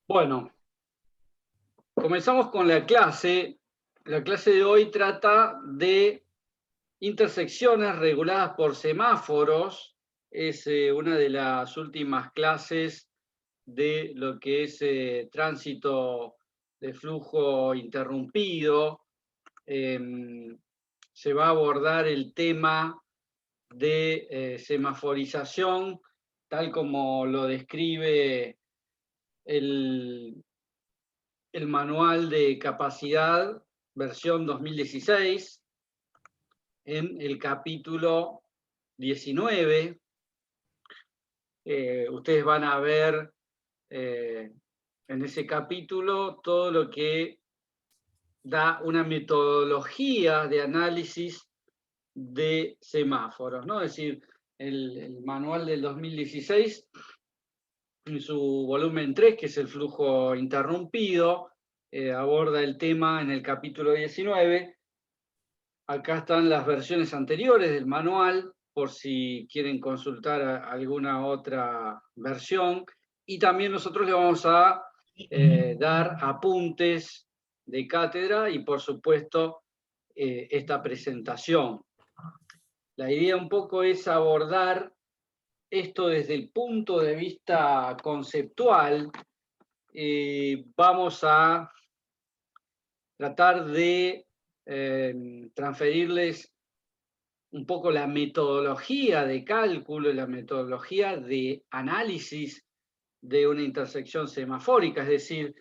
Bueno, comenzamos con la clase. La clase de hoy trata de intersecciones reguladas por semáforos. Es una de las últimas clases de lo que es tránsito de flujo interrumpido. Se va a abordar el tema de semaforización, tal como lo describe el manual de capacidad, versión 2016, en el capítulo 19. Ustedes van a ver en ese capítulo todo lo que da una metodología de análisis de semáforos, ¿no? Es decir, el manual del 2016, en su volumen 3, que es el flujo interrumpido, aborda el tema en el capítulo 19. Acá están las versiones anteriores del manual, por si quieren consultar alguna otra versión. Y también nosotros le vamos a dar apuntes de cátedra y, por supuesto, esta presentación. La idea un poco es abordar esto desde el punto de vista conceptual. Vamos a tratar de transferirles un poco la metodología de cálculo y la metodología de análisis de una intersección semafórica. Es decir,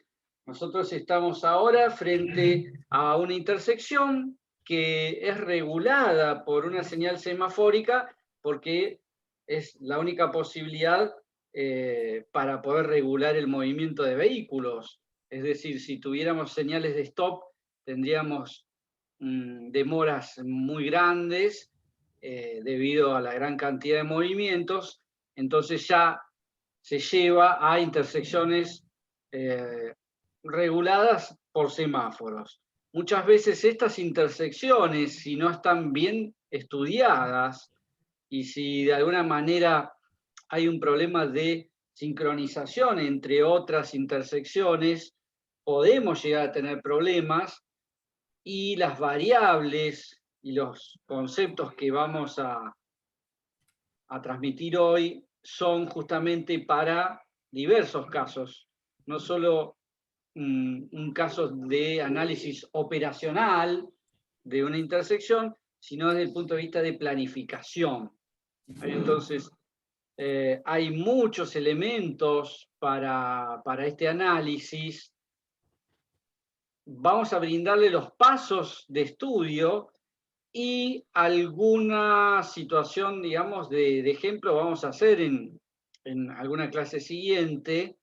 nosotros estamos ahora frente a una intersección que es regulada por una señal semafórica porque es la única posibilidad para poder regular el movimiento de vehículos. Es decir, si tuviéramos señales de stop, tendríamos demoras muy grandes debido a la gran cantidad de movimientos. Entonces ya se lleva a intersecciones reguladas por semáforos. Muchas veces estas intersecciones, si no están bien estudiadas y si de alguna manera hay un problema de sincronización entre otras intersecciones, podemos llegar a tener problemas, y las variables y los conceptos que vamos a transmitir hoy son justamente para diversos casos, no solo un caso de análisis operacional de una intersección, sino desde el punto de vista de planificación. Entonces, hay muchos elementos para este análisis. Vamos a brindarle los pasos de estudio y alguna situación, digamos, de ejemplo vamos a hacer en alguna clase siguiente,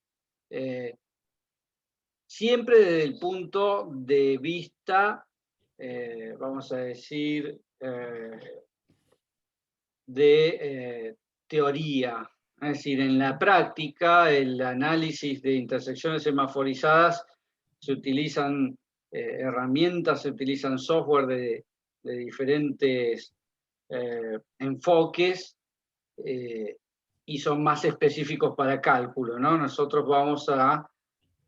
siempre desde el punto de vista, vamos a decir, de teoría. Es decir, en la práctica, el análisis de intersecciones semaforizadas se utilizan herramientas, se utilizan software de diferentes enfoques y son más específicos para cálculo, ¿no? Nosotros vamos a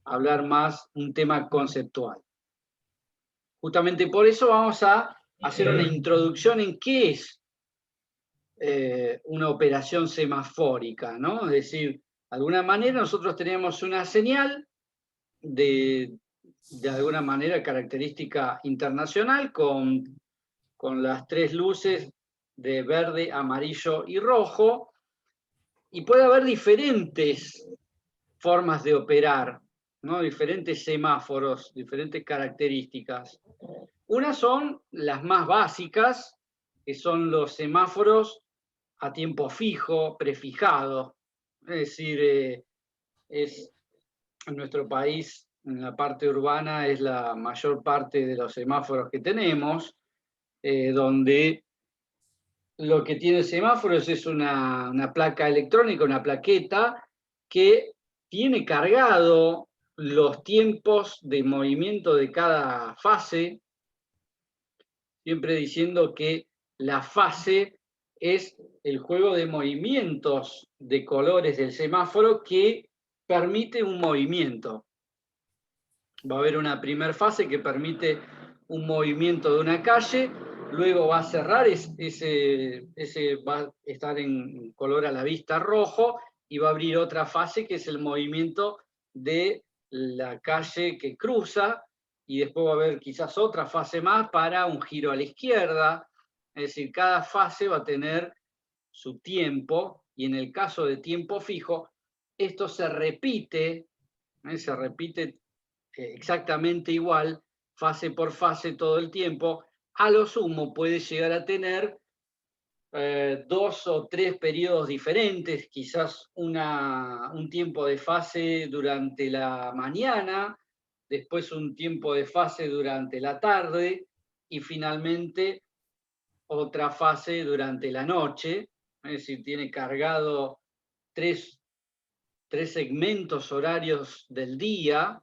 hablar más un tema conceptual. Justamente por eso vamos a hacer una introducción en qué es una operación semafórica, ¿no? Es decir, de alguna manera nosotros tenemos una señal de alguna manera característica internacional con las tres luces de verde, amarillo y rojo, y puede haber diferentes formas de operar, ¿no? Diferentes semáforos, diferentes características. Unas son las más básicas, que son los semáforos a tiempo fijo, prefijado. Es decir, en nuestro país, en la parte urbana, es la mayor parte de los semáforos que tenemos, donde lo que tiene semáforos es una placa electrónica, una plaqueta, que tiene cargado los tiempos de movimiento de cada fase, siempre diciendo que la fase es el juego de movimientos de colores del semáforo que permite un movimiento. Va a haber una primera fase que permite un movimiento de una calle, luego va a cerrar, ese va a estar en color a la vista rojo, y va a abrir otra fase que es el movimiento de la calle que cruza, y después va a haber quizás otra fase más para un giro a la izquierda. Es decir, cada fase va a tener su tiempo, y en el caso de tiempo fijo, esto se repite exactamente igual, fase por fase todo el tiempo. A lo sumo puede llegar a tener 2 o 3 periodos diferentes, quizás un tiempo de fase durante la mañana, después un tiempo de fase durante la tarde y finalmente otra fase durante la noche. Es decir, tiene cargado tres segmentos horarios del día,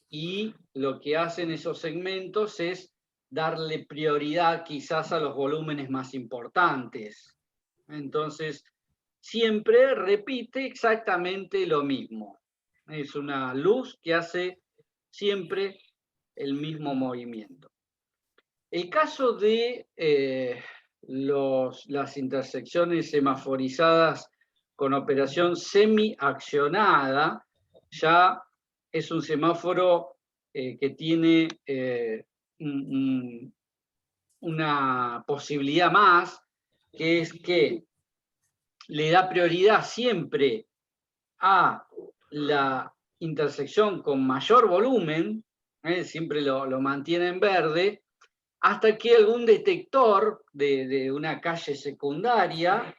y lo que hacen esos segmentos es darle prioridad quizás a los volúmenes más importantes. Entonces, siempre repite exactamente lo mismo. Es una luz que hace siempre el mismo movimiento. El caso de las intersecciones semaforizadas con operación semiaccionada, ya es un semáforo que tiene una posibilidad más, que es que le da prioridad siempre a la intersección con mayor volumen, siempre lo mantiene en verde, hasta que algún detector de una calle secundaria,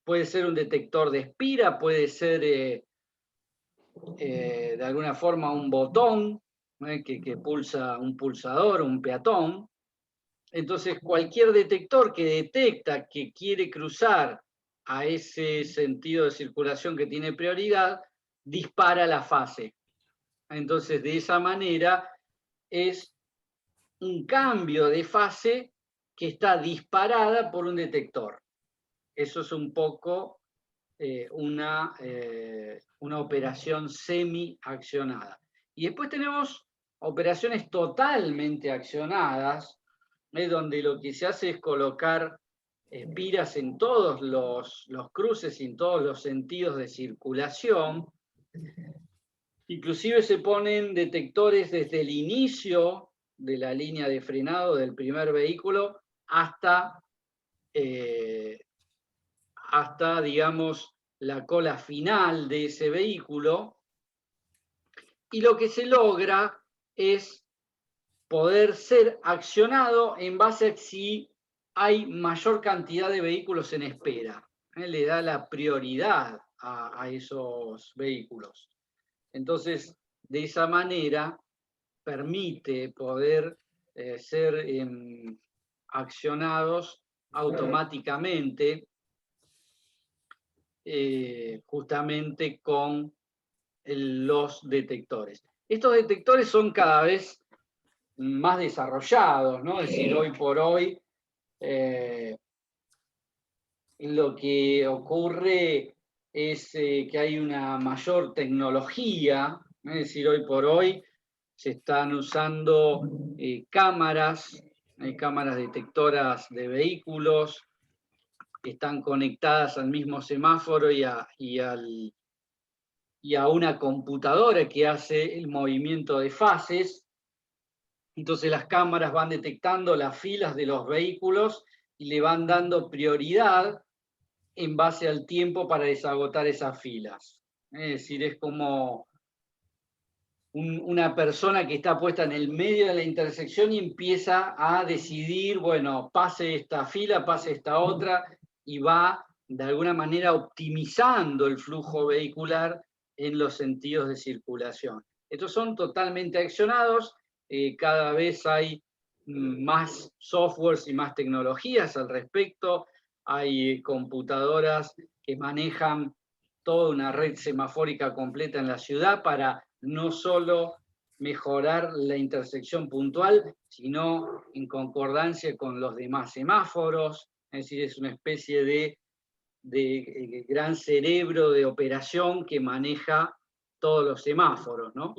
puede ser un detector de espira, puede ser de alguna forma un botón que pulsa un pulsador, un peatón. Entonces, cualquier detector que detecta que quiere cruzar a ese sentido de circulación que tiene prioridad, dispara la fase. Entonces, de esa manera es un cambio de fase que está disparada por un detector. Eso es un poco una operación semi-accionada. Y después tenemos operaciones totalmente accionadas, donde lo que se hace es colocar espiras en todos los cruces y en todos los sentidos de circulación. Inclusive se ponen detectores desde el inicio de la línea de frenado del primer vehículo hasta, digamos, la cola final de ese vehículo. Y lo que se logra es poder ser accionado en base a si hay mayor cantidad de vehículos en espera. Le da la prioridad a esos vehículos. Entonces, de esa manera, permite poder ser accionados automáticamente, justamente con los detectores. Estos detectores son cada vez más desarrollados, ¿no? Es decir, hoy por hoy lo que ocurre es que hay una mayor tecnología, es decir, hoy por hoy se están usando cámaras detectoras de vehículos que están conectadas al mismo semáforo y a una computadora que hace el movimiento de fases. Entonces las cámaras van detectando las filas de los vehículos y le van dando prioridad en base al tiempo para desagotar esas filas. Es decir, es como una persona que está puesta en el medio de la intersección y empieza a decidir, bueno, pase esta fila, pase esta otra, y va de alguna manera optimizando el flujo vehicular en los sentidos de circulación. Estos son totalmente accionados, cada vez hay más softwares y más tecnologías al respecto, hay computadoras que manejan toda una red semafórica completa en la ciudad para no solo mejorar la intersección puntual, sino en concordancia con los demás semáforos. Es decir, es una especie de gran cerebro de operación que maneja todos los semáforos, ¿no?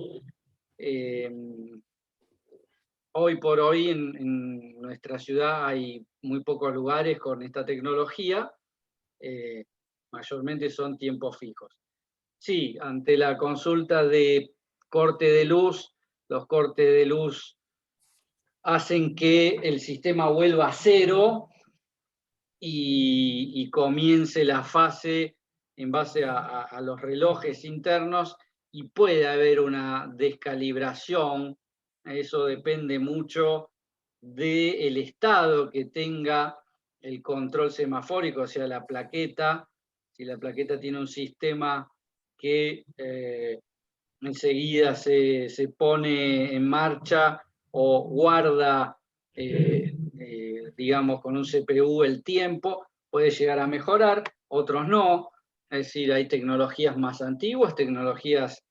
Hoy por hoy en nuestra ciudad hay muy pocos lugares con esta tecnología, mayormente son tiempos fijos. Sí, ante la consulta de corte de luz, los cortes de luz hacen que el sistema vuelva a cero y comience la fase en base a los relojes internos y puede haber una descalibración. Eso depende mucho del estado que tenga el control semafórico, o sea, la plaqueta. Si la plaqueta tiene un sistema que enseguida se pone en marcha o guarda, digamos, con un CPU el tiempo, puede llegar a mejorar, otros no. Es decir, hay tecnologías más antiguas, tecnologías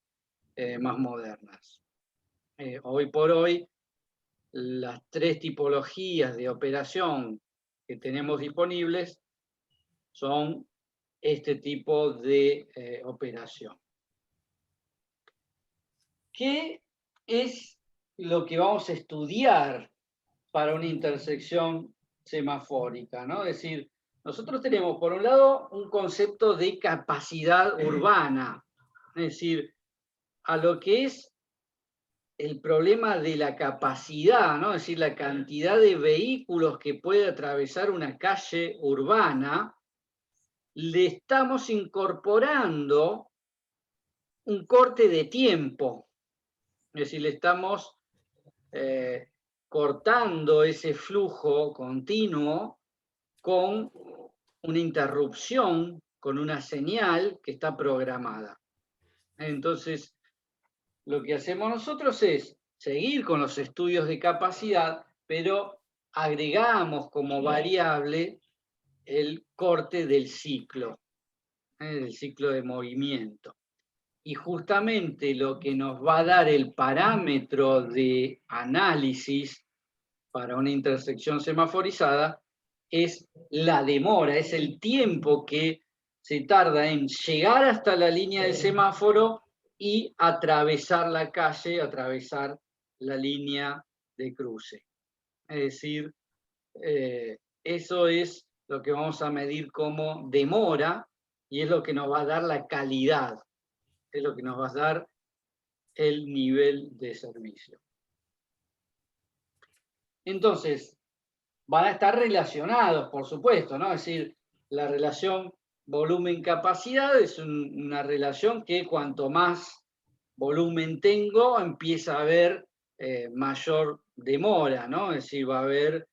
más modernas. Hoy por hoy, las 3 tipologías de operación que tenemos disponibles son este tipo de operación. ¿Qué es lo que vamos a estudiar para una intersección semafórica, ¿no? Es decir, nosotros tenemos, por un lado, un concepto de capacidad urbana, es decir, a lo que es el problema de la capacidad, ¿no? Es decir, la cantidad de vehículos que puede atravesar una calle urbana, le estamos incorporando un corte de tiempo, es decir, le estamos cortando ese flujo continuo con una interrupción, con una señal que está programada. Entonces, lo que hacemos nosotros es seguir con los estudios de capacidad, pero agregamos como variable el corte del ciclo de movimiento. Y justamente lo que nos va a dar el parámetro de análisis para una intersección semaforizada es la demora, es el tiempo que se tarda en llegar hasta la línea del semáforo y atravesar la calle, atravesar la línea de cruce. Es decir, eso es lo que vamos a medir como demora y es lo que nos va a dar la calidad, es lo que nos va a dar el nivel de servicio. Entonces, van a estar relacionados, por supuesto, ¿no? Es decir, la relación volumen-capacidad es una relación que cuanto más volumen tengo, empieza a haber mayor demora, ¿no? Es decir, va a haber,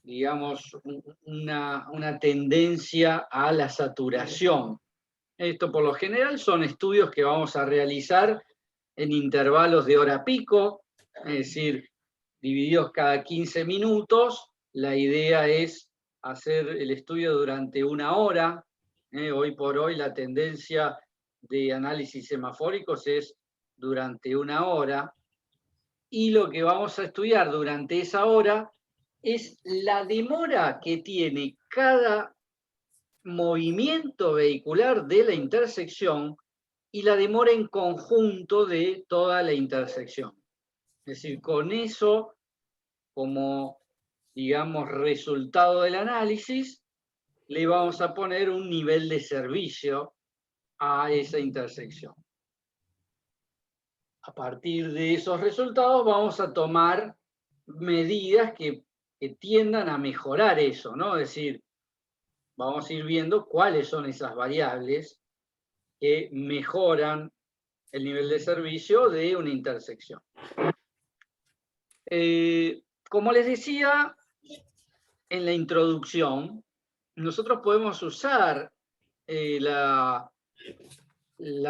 digamos, una tendencia a la saturación. Esto por lo general son estudios que vamos a realizar en intervalos de hora pico, es decir, divididos cada 15 minutos. La idea es hacer el estudio durante 1 hora. Hoy por hoy la tendencia de análisis semafóricos es durante 1 hora. Y lo que vamos a estudiar durante esa hora es la demora que tiene cada movimiento vehicular de la intersección y la demora en conjunto de toda la intersección. Es decir, con eso, como, digamos, resultado del análisis, le vamos a poner un nivel de servicio a esa intersección. A partir de esos resultados vamos a tomar medidas que tiendan a mejorar eso, ¿no? Es decir, vamos a ir viendo cuáles son esas variables que mejoran el nivel de servicio de una intersección. Como les decía en la introducción, nosotros podemos usar la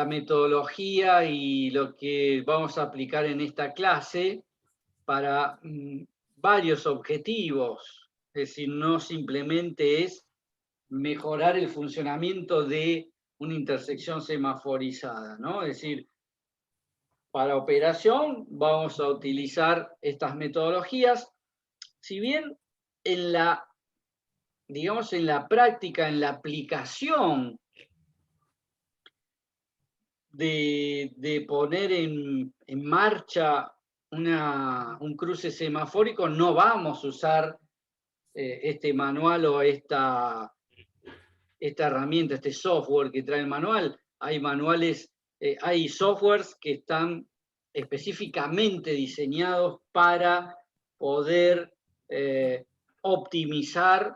metodología y lo que vamos a aplicar en esta clase para varios objetivos. Es decir, no simplemente es mejorar el funcionamiento de una intersección semaforizada, ¿no? Es decir, para operación vamos a utilizar estas metodologías, si bien en la digamos, en la práctica, en la aplicación de poner en marcha un cruce semafórico, no vamos a usar este manual o esta herramienta, este software que trae el manual. Hay manuales, hay softwares que están específicamente diseñados para poder optimizar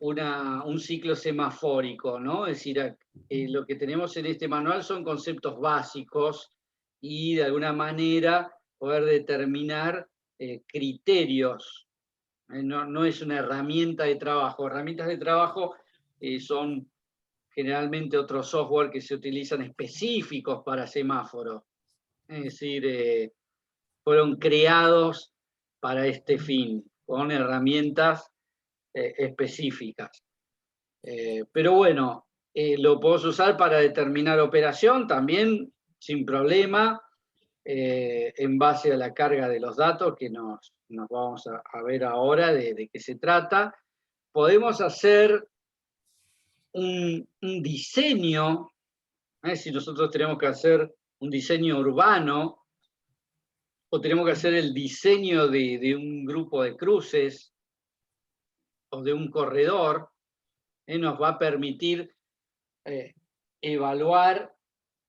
un ciclo semafórico, ¿no? Es decir, lo que tenemos en este manual son conceptos básicos y de alguna manera poder determinar criterios. No es una herramienta de trabajo. Herramientas de trabajo son generalmente otros software que se utilizan específicos para semáforos. Es decir, fueron creados para este fin, con herramientas específicas. Pero bueno, lo podemos usar para determinar operación también sin problema, en base a la carga de los datos que nos vamos a ver ahora de qué se trata. Podemos hacer un diseño, si nosotros tenemos que hacer un diseño urbano o tenemos que hacer el diseño de un grupo de cruces o de un corredor, nos va a permitir evaluar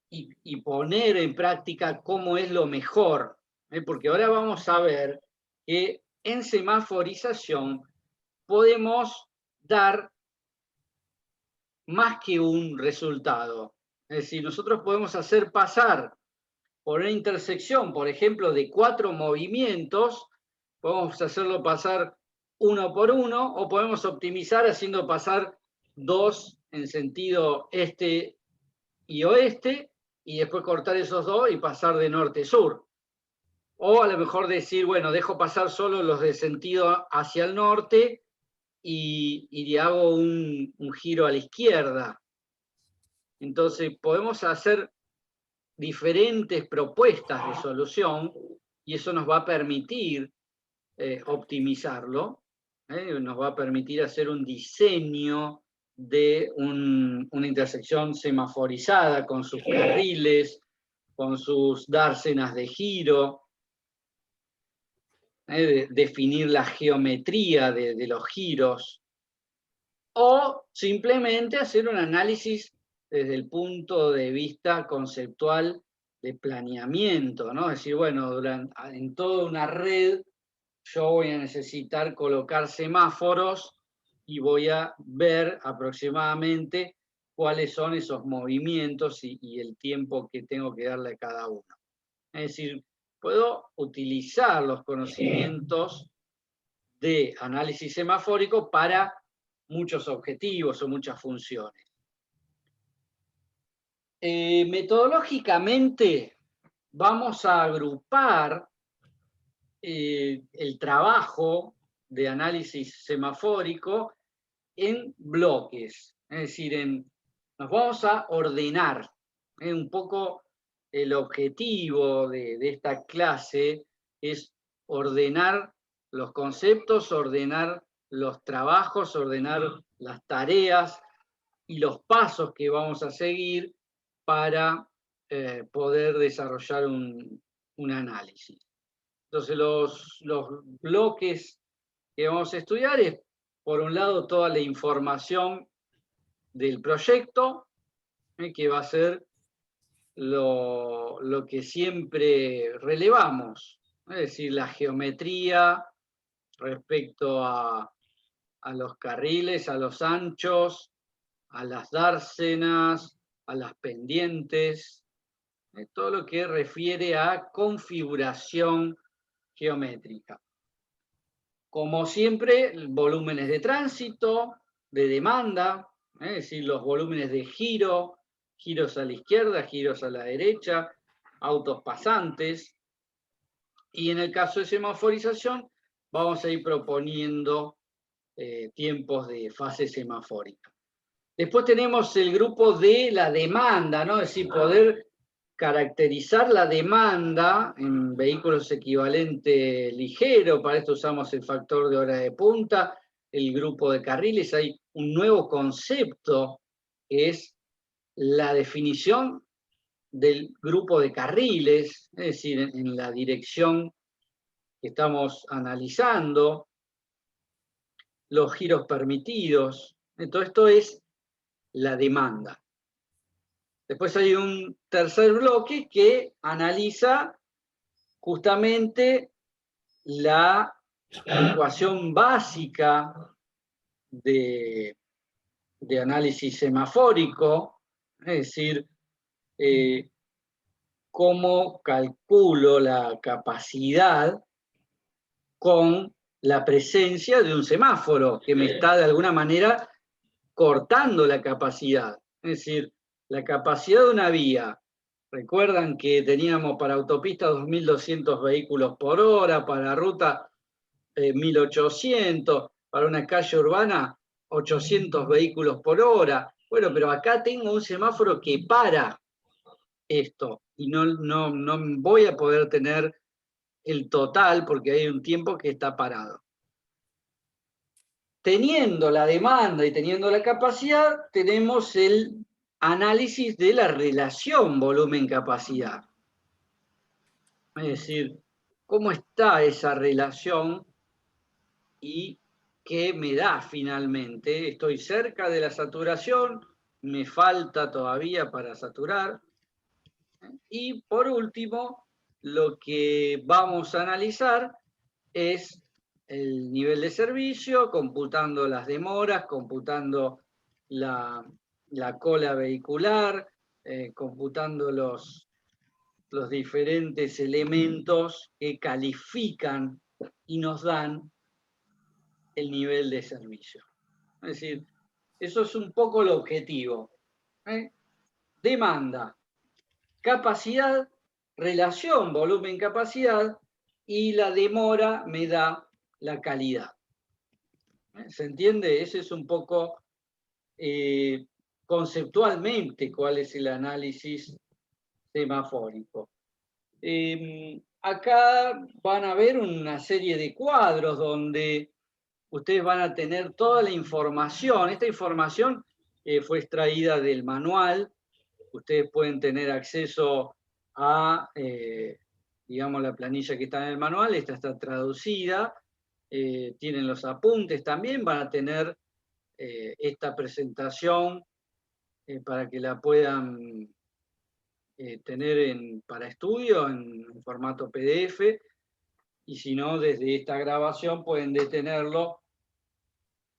y poner en práctica cómo es lo mejor, porque ahora vamos a ver que en semaforización podemos dar más que un resultado. Es decir, nosotros podemos hacer pasar por una intersección, por ejemplo, de 4 movimientos, podemos hacerlo pasar uno por uno, o podemos optimizar haciendo pasar 2 en sentido este y oeste, y después cortar esos 2 y pasar de norte a sur. O a lo mejor decir, bueno, dejo pasar solo los de sentido hacia el norte y hago un giro a la izquierda. Entonces podemos hacer diferentes propuestas de solución y eso nos va a permitir optimizarlo, nos va a permitir hacer un diseño de una intersección semaforizada con sus carriles, con sus dársenas de giro, definir la geometría de los giros, o simplemente hacer un análisis desde el punto de vista conceptual de planeamiento, ¿no? Es decir, bueno, en toda una red yo voy a necesitar colocar semáforos y voy a ver aproximadamente cuáles son esos movimientos y el tiempo que tengo que darle a cada uno. Es decir, puedo utilizar los conocimientos de análisis semafórico para muchos objetivos o muchas funciones. Metodológicamente vamos a agrupar el trabajo de análisis semafórico en bloques, es decir, nos vamos a ordenar. Un poco el objetivo de esta clase es ordenar los conceptos, ordenar los trabajos, ordenar las tareas y los pasos que vamos a seguir para poder desarrollar un análisis. Entonces, los bloques que vamos a estudiar es, por un lado, toda la información del proyecto, que va a ser lo que siempre relevamos, es decir, la geometría respecto a los carriles, a los anchos, a las dársenas, a las pendientes, todo lo que refiere a configuración geométrica. Como siempre, volúmenes de tránsito, de demanda, es decir, los volúmenes de giro, giros a la izquierda, giros a la derecha, autos pasantes. Y en el caso de semaforización, vamos a ir proponiendo tiempos de fase semafórica. Después tenemos el grupo de la demanda, ¿no? Es decir, poder caracterizar la demanda en vehículos equivalente ligero. Para esto usamos el factor de hora de punta, el grupo de carriles, hay un nuevo concepto que es la definición del grupo de carriles, es decir, en la dirección que estamos analizando, los giros permitidos. Entonces, esto es la demanda. Después hay un tercer bloque que analiza justamente la ecuación básica de análisis semafórico, es decir, cómo calculo la capacidad con la presencia de un semáforo que me está de alguna manera cortando la capacidad. Es decir, la capacidad de una vía. Recuerdan que teníamos para autopista 2.200 vehículos por hora, para ruta 1.800, para una calle urbana 800 vehículos por hora. Bueno, pero acá tengo un semáforo que para esto y no voy a poder tener el total porque hay un tiempo que está parado. Teniendo la demanda y teniendo la capacidad, tenemos el análisis de la relación volumen-capacidad. Es decir, cómo está esa relación y qué me da finalmente. Estoy cerca de la saturación, me falta todavía para saturar. Y por último, lo que vamos a analizar es el nivel de servicio, computando las demoras, computando la cola vehicular, computando los diferentes elementos que califican y nos dan el nivel de servicio. Es decir, eso es un poco el objetivo. Demanda, capacidad, relación volumen-capacidad, y la demora me da la calidad. ¿Se entiende? Ese es un poco conceptualmente cuál es el análisis semafórico. Acá van a ver una serie de cuadros donde ustedes van a tener toda la información. Esta información fue extraída del manual. Ustedes pueden tener acceso a, digamos, la planilla que está en el manual. Esta está traducida. Tienen los apuntes también. Van a tener esta presentación para que la puedan tener para estudio en formato PDF. Y si no, desde esta grabación pueden detenerlo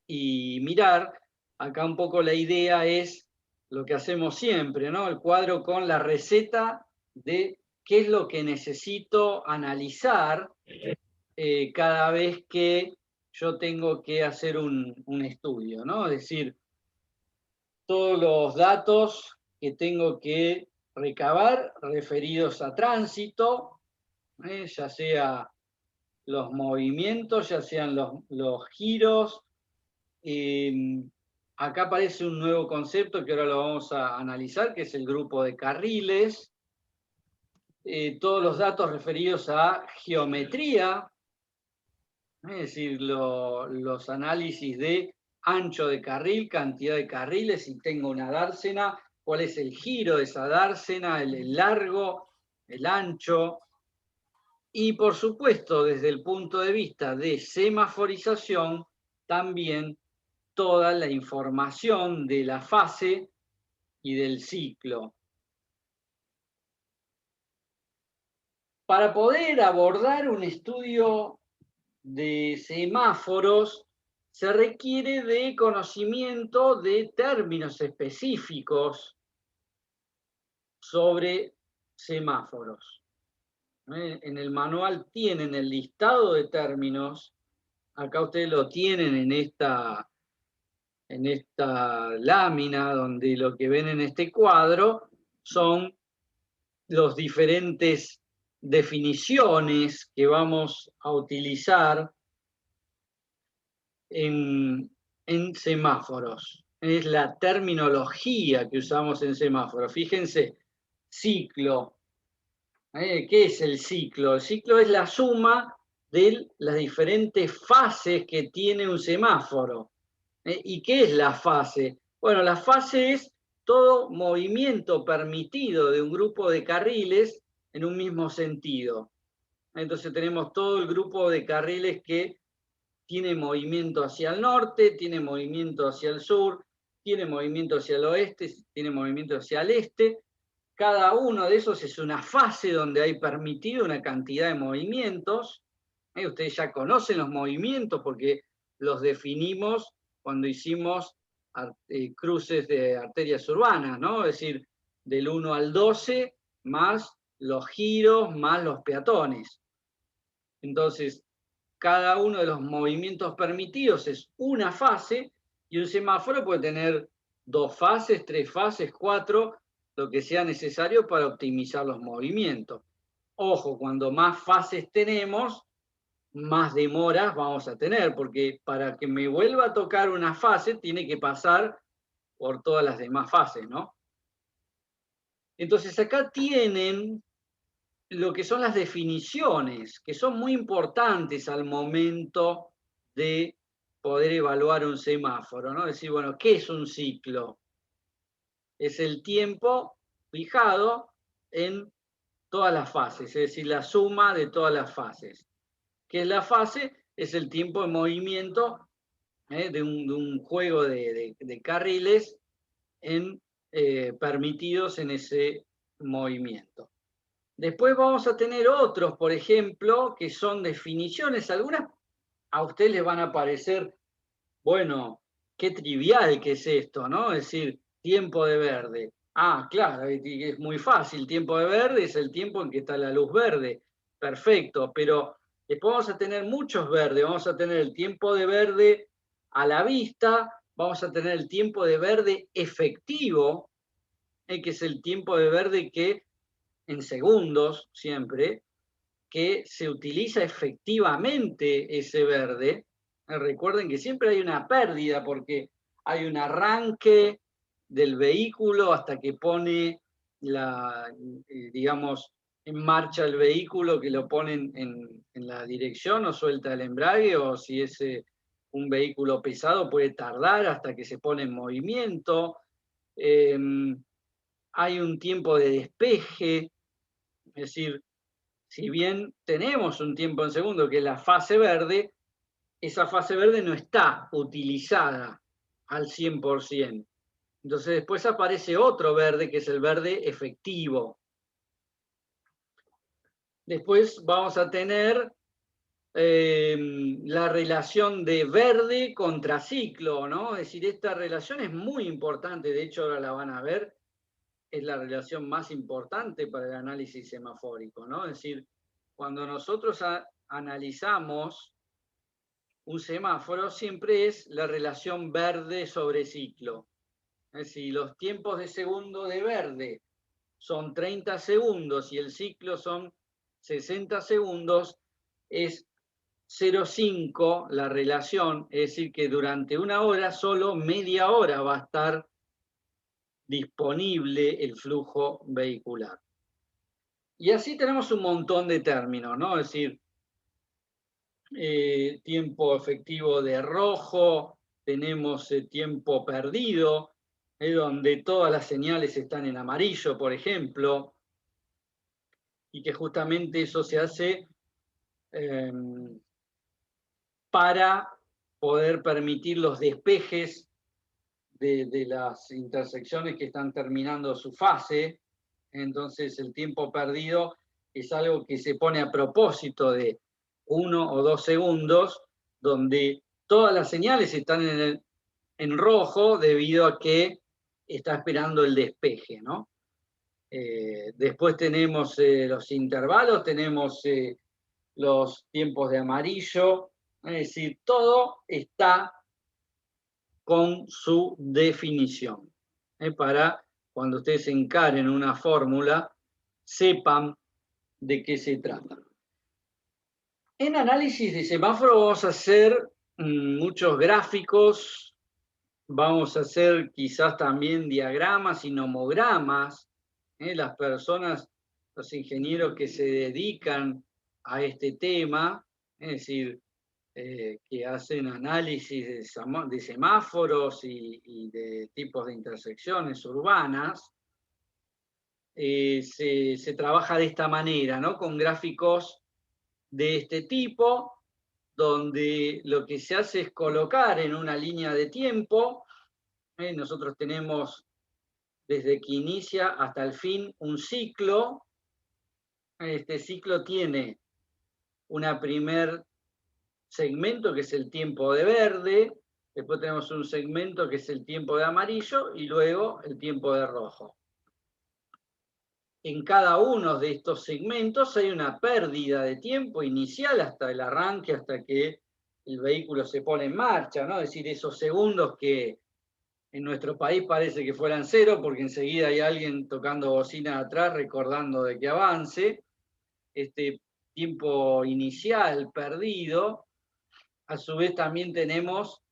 y mirar. Acá un poco la idea es lo que hacemos siempre, ¿no? El cuadro con la receta de qué es lo que necesito analizar cada vez que yo tengo que hacer un estudio, ¿no? Es decir, todos los datos que tengo que recabar referidos a tránsito, ya sea los movimientos, ya sean los giros. Acá aparece un nuevo concepto que ahora lo vamos a analizar, que es el grupo de carriles. Todos los datos referidos a geometría, es decir, los análisis de ancho de carril, cantidad de carriles, si tengo una dársena, cuál es el giro de esa dársena, el largo, el ancho. Y por supuesto, desde el punto de vista de semaforización, también toda la información de la fase y del ciclo. Para poder abordar un estudio de semáforos, se requiere de conocimiento de términos específicos sobre semáforos. En el manual tienen el listado de términos. Acá ustedes lo tienen en esta lámina, donde lo que ven en este cuadro son los diferentes definiciones que vamos a utilizar en semáforos. Es la terminología que usamos en semáforos. Fíjense, ciclo. ¿Qué es el ciclo? El ciclo es la suma de las diferentes fases que tiene un semáforo. ¿Y qué es la fase? Bueno, la fase es todo movimiento permitido de un grupo de carriles en un mismo sentido. Entonces tenemos todo el grupo de carriles que tiene movimiento hacia el norte, tiene movimiento hacia el sur, tiene movimiento hacia el oeste, tiene movimiento hacia el este. Cada uno de esos es una fase donde hay permitido una cantidad de movimientos. Ustedes ya conocen los movimientos porque los definimos cuando hicimos cruces de arterias urbanas, ¿no? Es decir, del 1 al 12, más los giros, más los peatones. Entonces, cada uno de los movimientos permitidos es una fase, y un semáforo puede tener 2 fases, 3 fases, 4, lo que sea necesario para optimizar los movimientos. Ojo, cuando más fases tenemos, más demoras vamos a tener, porque para que me vuelva a tocar una fase, tiene que pasar por todas las demás fases, ¿no? Entonces acá tienen lo que son las definiciones, que son muy importantes al momento de poder evaluar un semáforo, ¿no? Decir, bueno, ¿qué es un ciclo? Es el tiempo fijado en todas las fases, es decir, la suma de todas las fases. ¿Qué es la fase? Es el tiempo de movimiento de un juego de carriles permitidos en ese movimiento. Después vamos a tener otros, por ejemplo, que son definiciones. Algunas a ustedes les van a parecer, bueno, qué trivial que es esto, ¿no? Es decir, tiempo de verde. Ah, claro, es muy fácil. Tiempo de verde es el tiempo en que está la luz verde. Perfecto, pero después vamos a tener muchos verdes. Vamos a tener el tiempo de verde a la vista, vamos a tener el tiempo de verde efectivo, que es el tiempo de verde que en segundos siempre, que se utiliza efectivamente ese verde. Recuerden que siempre hay una pérdida porque hay un arranque del vehículo hasta que pone digamos, en marcha el vehículo, que lo ponen en la dirección o suelta el embrague, o si es un vehículo pesado puede tardar hasta que se pone en movimiento. Hay un tiempo de despeje, es decir, si bien tenemos un tiempo en segundo, que es la fase verde, esa fase verde no está utilizada al 100%. Entonces después aparece otro verde, que es el verde efectivo. Después vamos a tener la relación de verde contra ciclo, ¿no? Es decir, esta relación es muy importante, de hecho ahora la van a ver, es la relación más importante para el análisis semafórico, ¿no? Es decir, cuando nosotros analizamos un semáforo, siempre es la relación verde sobre ciclo. Es decir, los tiempos de segundo de verde son 30 segundos y el ciclo son 60 segundos, es 0,5 la relación, es decir, que durante una hora solo media hora va a estar disponible el flujo vehicular. Y así tenemos un montón de términos, ¿no? Es decir, tiempo efectivo de rojo, tenemos tiempo perdido, donde todas las señales están en amarillo, por ejemplo, y que justamente eso se hace para poder permitir los despejes de las intersecciones que están terminando su fase. Entonces el tiempo perdido es algo que se pone a propósito de 1 o 2 segundos, donde todas las señales están en rojo debido a que está esperando el despeje, ¿no? Después tenemos los intervalos, tenemos los tiempos de amarillo, es decir, todo está con su definición, para cuando ustedes encaren una fórmula, sepan de qué se trata. En análisis de semáforo vamos a hacer muchos gráficos, vamos a hacer quizás también diagramas y nomogramas. Las personas, los ingenieros que se dedican a este tema, es decir, que hacen análisis de semáforos y de tipos de intersecciones urbanas, se trabaja de esta manera, ¿no? Con gráficos de este tipo, donde lo que se hace es colocar en una línea de tiempo, nosotros tenemos desde que inicia hasta el fin un ciclo. Este ciclo tiene un primer segmento que es el tiempo de verde, después tenemos un segmento que es el tiempo de amarillo y luego el tiempo de rojo. En cada uno de estos segmentos hay una pérdida de tiempo inicial hasta el arranque, hasta que el vehículo se pone en marcha, ¿no? Es decir, esos segundos que en nuestro país parece que fueran cero, porque enseguida hay alguien tocando bocina atrás recordando de que avance. Este tiempo inicial perdido, a su vez también tenemos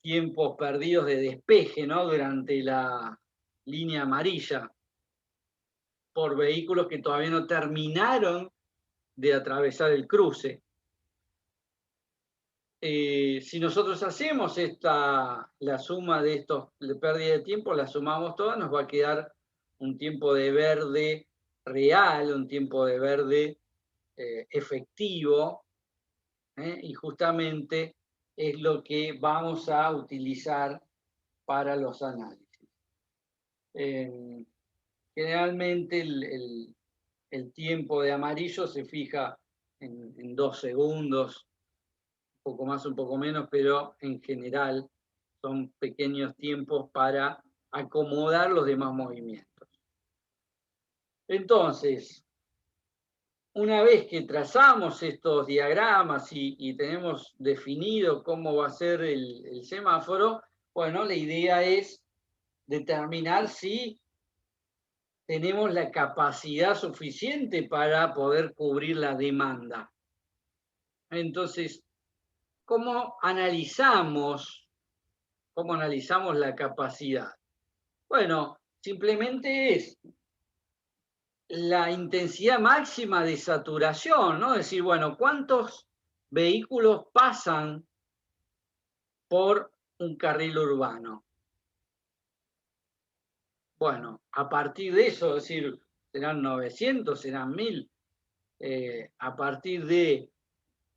tiempos perdidos de despeje, ¿no? Durante la línea amarilla, por vehículos que todavía no terminaron de atravesar el cruce. Si nosotros hacemos la suma de estos de pérdida de tiempo, la sumamos todas, nos va a quedar un tiempo de verde real, un tiempo de verde efectivo, y justamente es lo que vamos a utilizar para los análisis. Generalmente el tiempo de amarillo se fija en 2 segundos, un poco más, un poco menos, pero en general son pequeños tiempos para acomodar los demás movimientos. Entonces, una vez que trazamos estos diagramas y tenemos definido cómo va a ser el semáforo, bueno, la idea es determinar si tenemos la capacidad suficiente para poder cubrir la demanda. Entonces, ¿cómo analizamos la capacidad? Bueno, simplemente es la intensidad máxima de saturación, ¿no? Es decir, bueno, ¿cuántos vehículos pasan por un carril urbano? Bueno, a partir de eso, es decir, serán 900, serán 1000, a partir de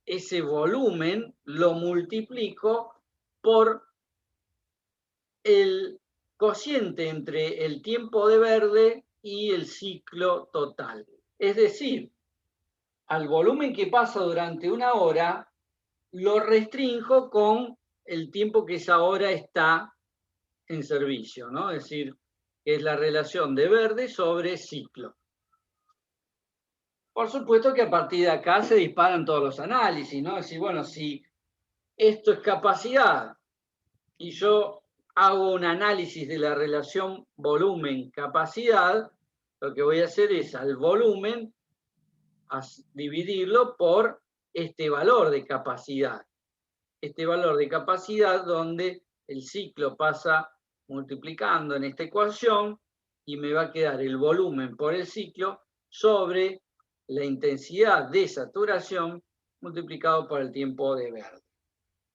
ese volumen lo multiplico por el cociente entre el tiempo de verde y el ciclo total. Es decir, al volumen que pasa durante una hora, lo restrinjo con el tiempo que esa hora está en servicio, ¿no? Es decir, es la relación de verde sobre ciclo. Por supuesto que a partir de acá se disparan todos los análisis, ¿no? Es decir, bueno, si esto es capacidad y yo hago un análisis de la relación volumen-capacidad, lo que voy a hacer es al volumen dividirlo por este valor de capacidad. Este valor de capacidad donde el ciclo pasa multiplicando en esta ecuación y me va a quedar el volumen por el ciclo sobre la intensidad de saturación multiplicado por el tiempo de verde.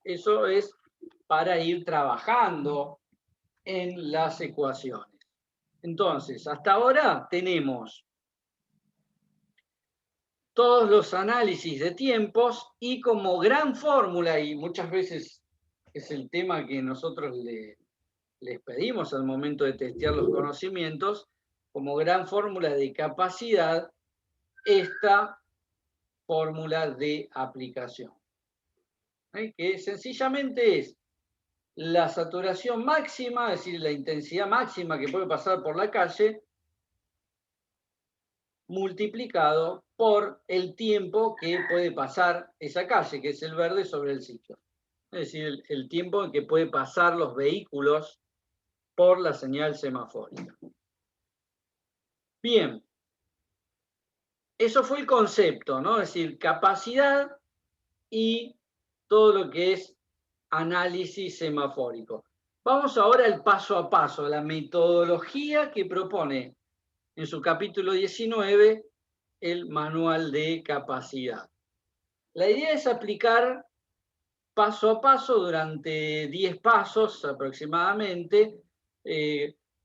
Eso es para ir trabajando en las ecuaciones. Entonces, hasta ahora tenemos todos los análisis de tiempos y como gran fórmula, y muchas veces es el tema que nosotros les pedimos al momento de testear los conocimientos, como gran fórmula de capacidad, esta fórmula de aplicación, que sencillamente es la saturación máxima, es decir, la intensidad máxima que puede pasar por la calle, multiplicado por el tiempo que puede pasar esa calle, que es el verde sobre el ciclo. Es decir, el tiempo en que puede pasar los vehículos por la señal semafórica. Bien, eso fue el concepto, ¿no? Es decir, capacidad y todo lo que es análisis semafórico. Vamos ahora al paso a paso, la metodología que propone en su capítulo 19 el manual de capacidad. La idea es aplicar paso a paso durante 10 pasos aproximadamente,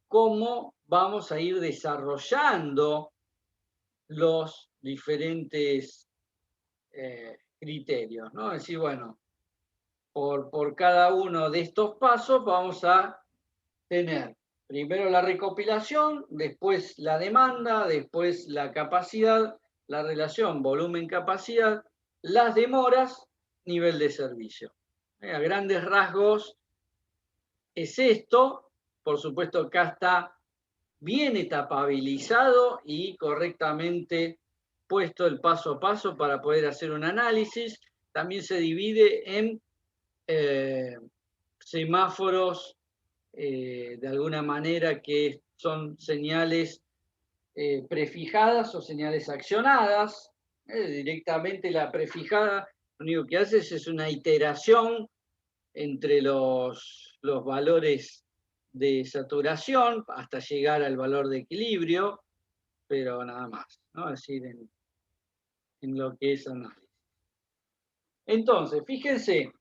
cómo vamos a ir desarrollando los diferentes criterios, ¿no? Es decir, bueno, por cada uno de estos pasos vamos a tener primero la recopilación, después la demanda, después la capacidad, la relación volumen-capacidad, las demoras, nivel de servicio. A grandes rasgos es esto. Por supuesto, acá está bien etapabilizado y correctamente puesto el paso a paso para poder hacer un análisis. También se divide en semáforos, de alguna manera, que son señales prefijadas o señales accionadas. Directamente la prefijada, lo único que hace es una iteración entre los valores de saturación hasta llegar al valor de equilibrio, pero nada más, ¿no? Es decir, en lo que es análisis. Entonces, fíjense,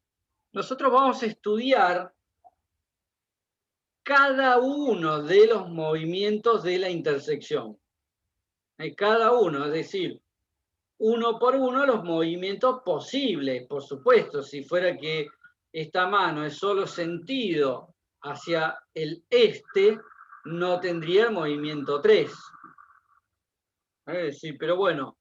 nosotros vamos a estudiar cada uno de los movimientos de la intersección. Cada uno, es decir, uno por uno los movimientos posibles. Por supuesto, si fuera que esta mano es solo sentido hacia el este, no tendría el movimiento 3. Es decir, pero bueno,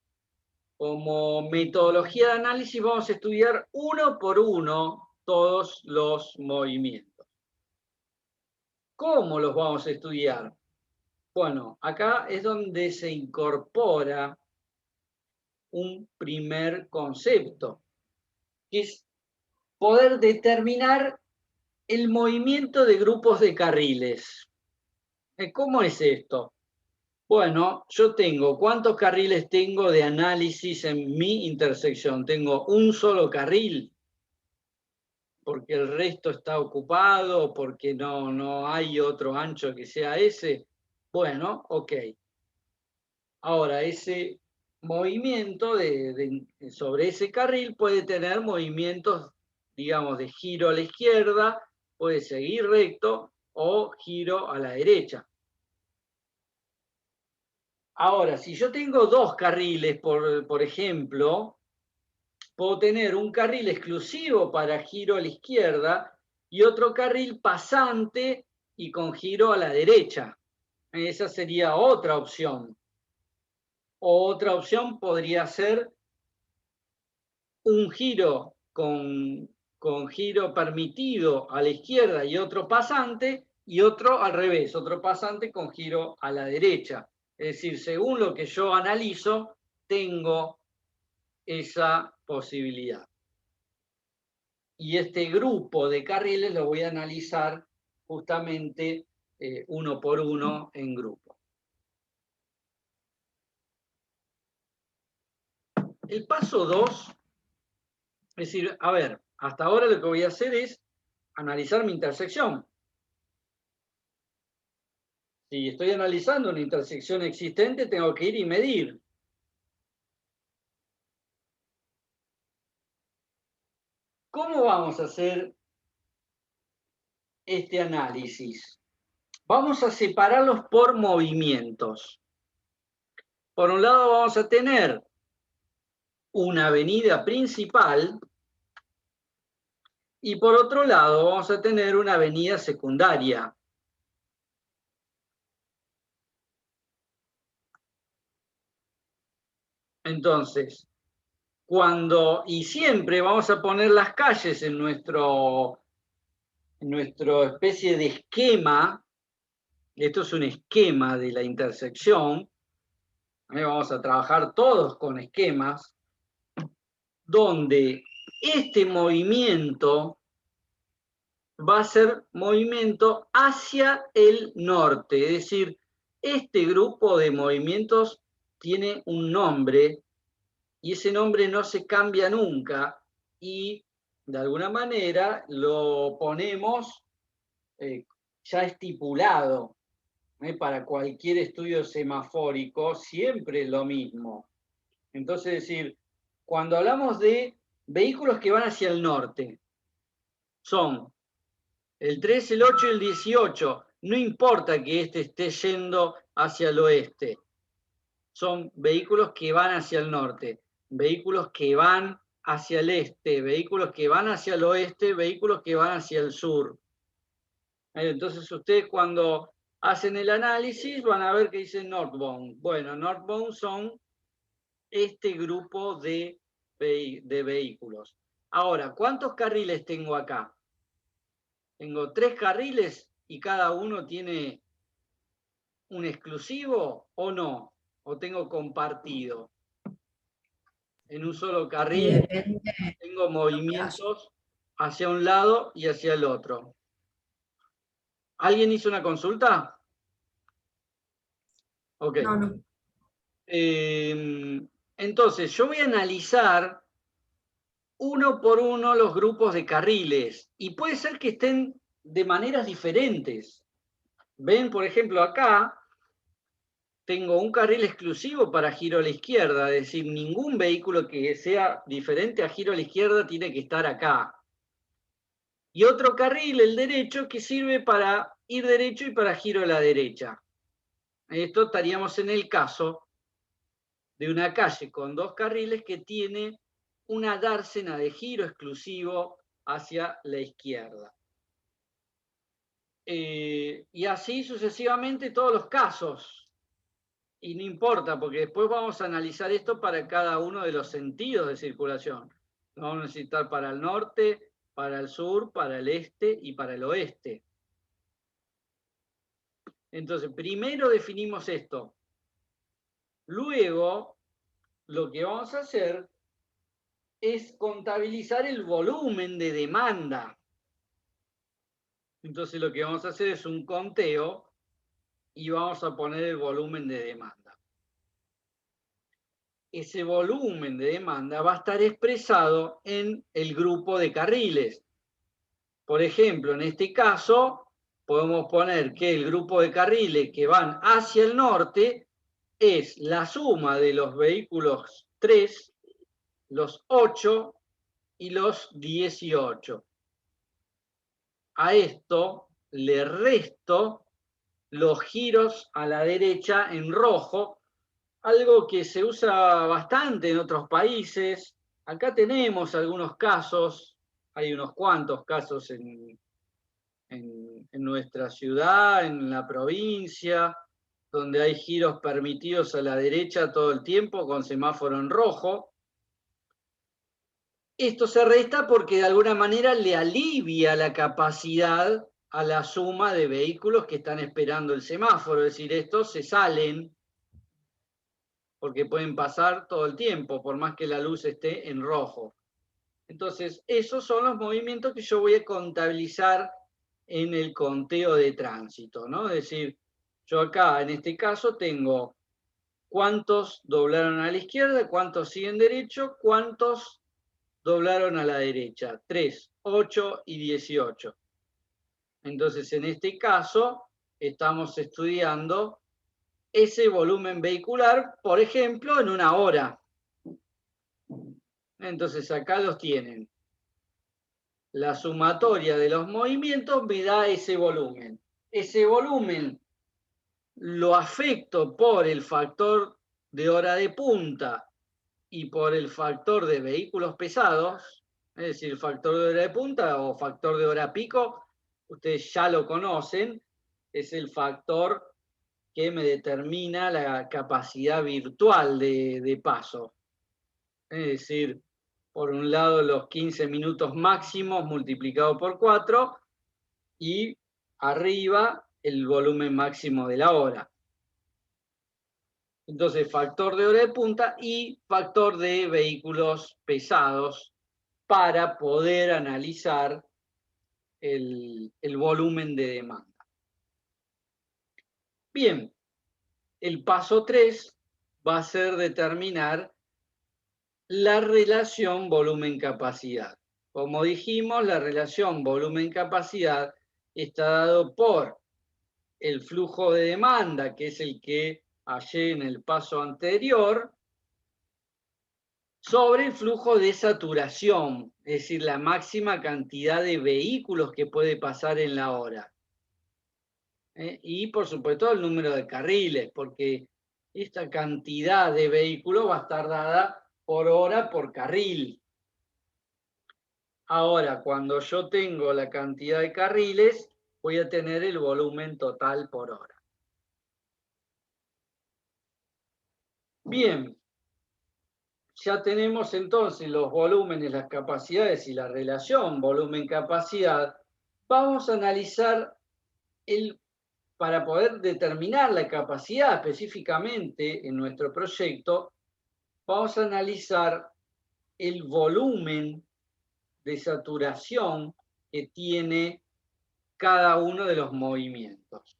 como metodología de análisis vamos a estudiar uno por uno todos los movimientos. ¿Cómo los vamos a estudiar? Bueno, acá es donde se incorpora un primer concepto, que es poder determinar el movimiento de grupos de carriles. ¿Cómo es esto? Bueno, yo tengo, ¿cuántos carriles tengo de análisis en mi intersección? Tengo un solo carril, porque el resto está ocupado, porque no hay otro ancho que sea ese. Bueno, ok. Ahora, ese movimiento sobre ese carril puede tener movimientos, digamos, de giro a la izquierda, puede seguir recto o giro a la derecha. Ahora, si yo tengo dos carriles, por ejemplo, puedo tener un carril exclusivo para giro a la izquierda y otro carril pasante y con giro a la derecha. Esa sería otra opción. Otra opción podría ser un giro con giro permitido a la izquierda y otro pasante, y otro al revés, otro pasante con giro a la derecha. Es decir, según lo que yo analizo, tengo esa posibilidad. Y este grupo de carriles lo voy a analizar justamente uno por uno en grupo. El paso 2, es decir, a ver, hasta ahora lo que voy a hacer es analizar mi intersección. Si estoy analizando una intersección existente, tengo que ir y medir. ¿Cómo vamos a hacer este análisis? Vamos a separarlos por movimientos. Por un lado vamos a tener una avenida principal y por otro lado vamos a tener una avenida secundaria. Entonces, y siempre vamos a poner las calles en nuestra especie de esquema. Esto es un esquema de la intersección. Vamos a trabajar todos con esquemas donde este movimiento va a ser movimiento hacia el norte. Es decir, este grupo de movimientos tiene un nombre y ese nombre no se cambia nunca y de alguna manera lo ponemos ya estipulado. Para cualquier estudio semafórico, siempre lo mismo. Entonces, es decir, cuando hablamos de vehículos que van hacia el norte, son el 3, el 8 y el 18. No importa que este esté yendo hacia el oeste. Son vehículos que van hacia el norte, vehículos que van hacia el este, vehículos que van hacia el oeste, vehículos que van hacia el sur. Entonces ustedes cuando hacen el análisis van a ver que dice northbound. Bueno, northbound son este grupo de vehículos. Ahora, ¿cuántos carriles tengo acá? Tengo 3 carriles y cada uno tiene un exclusivo o no, o tengo compartido. En un solo carril tengo movimientos hacia un lado y hacia el otro. ¿Alguien hizo una consulta? Ok. No. Entonces, yo voy a analizar uno por uno los grupos de carriles y puede ser que estén de maneras diferentes. Ven, por ejemplo, acá tengo un carril exclusivo para giro a la izquierda, es decir, ningún vehículo que sea diferente a giro a la izquierda tiene que estar acá. Y otro carril, el derecho, que sirve para ir derecho y para giro a la derecha. Esto estaríamos en el caso de una calle con 2 carriles que tiene una dársena de giro exclusivo hacia la izquierda. Y así sucesivamente todos los casos. Y no importa, porque después vamos a analizar esto para cada uno de los sentidos de circulación. Lo vamos a necesitar para el norte, para el sur, para el este y para el oeste. Entonces, primero definimos esto. Luego, lo que vamos a hacer es contabilizar el volumen de demanda. Entonces, lo que vamos a hacer es un conteo y vamos a poner el volumen de demanda. Ese volumen de demanda va a estar expresado en el grupo de carriles. Por ejemplo, en este caso, podemos poner que el grupo de carriles que van hacia el norte es la suma de los vehículos 3, los 8 y los 18. A esto le resto los giros a la derecha en rojo, algo que se usa bastante en otros países. Acá tenemos algunos casos, hay unos cuantos casos en nuestra ciudad, en la provincia, donde hay giros permitidos a la derecha todo el tiempo con semáforo en rojo. Esto se resta porque de alguna manera le alivia la capacidad a la suma de vehículos que están esperando el semáforo, es decir, estos se salen porque pueden pasar todo el tiempo, por más que la luz esté en rojo. Entonces, esos son los movimientos que yo voy a contabilizar en el conteo de tránsito, ¿no? Es decir, yo acá, en este caso, tengo cuántos doblaron a la izquierda, cuántos siguen derecho, cuántos doblaron a la derecha. 3, 8 y 18. Entonces, en este caso, estamos estudiando ese volumen vehicular, por ejemplo, en una hora. Entonces, acá los tienen. La sumatoria de los movimientos me da ese volumen. Ese volumen lo afecto por el factor de hora de punta y por el factor de vehículos pesados, es decir, el factor de hora de punta o factor de hora pico, ustedes ya lo conocen, es el factor que me determina la capacidad virtual de paso. Es decir, por un lado los 15 minutos máximos multiplicado por 4 y arriba el volumen máximo de la hora. Entonces, factor de hora de punta y factor de vehículos pesados para poder analizar el volumen de demanda. Bien, el paso 3 va a ser determinar la relación volumen-capacidad. Como dijimos, la relación volumen-capacidad está dado por el flujo de demanda, que es el que hallé en el paso anterior, sobre el flujo de saturación, es decir, la máxima cantidad de vehículos que puede pasar en la hora. Y por supuesto el número de carriles, porque esta cantidad de vehículos va a estar dada por hora por carril. Ahora, cuando yo tengo la cantidad de carriles, voy a tener el volumen total por hora. Bien, ya tenemos entonces los volúmenes, las capacidades y la relación volumen-capacidad. Vamos a analizar para poder determinar la capacidad específicamente en nuestro proyecto, vamos a analizar el volumen de saturación que tiene cada uno de los movimientos.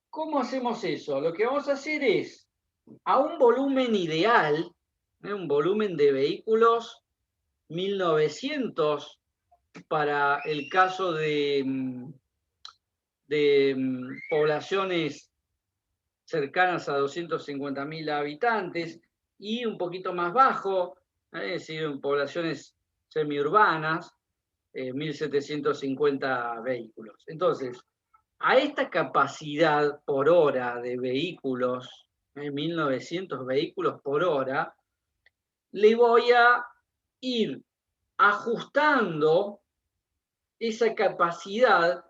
¿Cómo hacemos eso? Lo que vamos a hacer es, a un volumen ideal, un volumen de vehículos 1900 para el caso de poblaciones cercanas a 250.000 habitantes y un poquito más bajo, es decir, en poblaciones semiurbanas, 1.750 vehículos. Entonces, a esta capacidad por hora de vehículos, 1.900 vehículos por hora, le voy a ir ajustando esa capacidad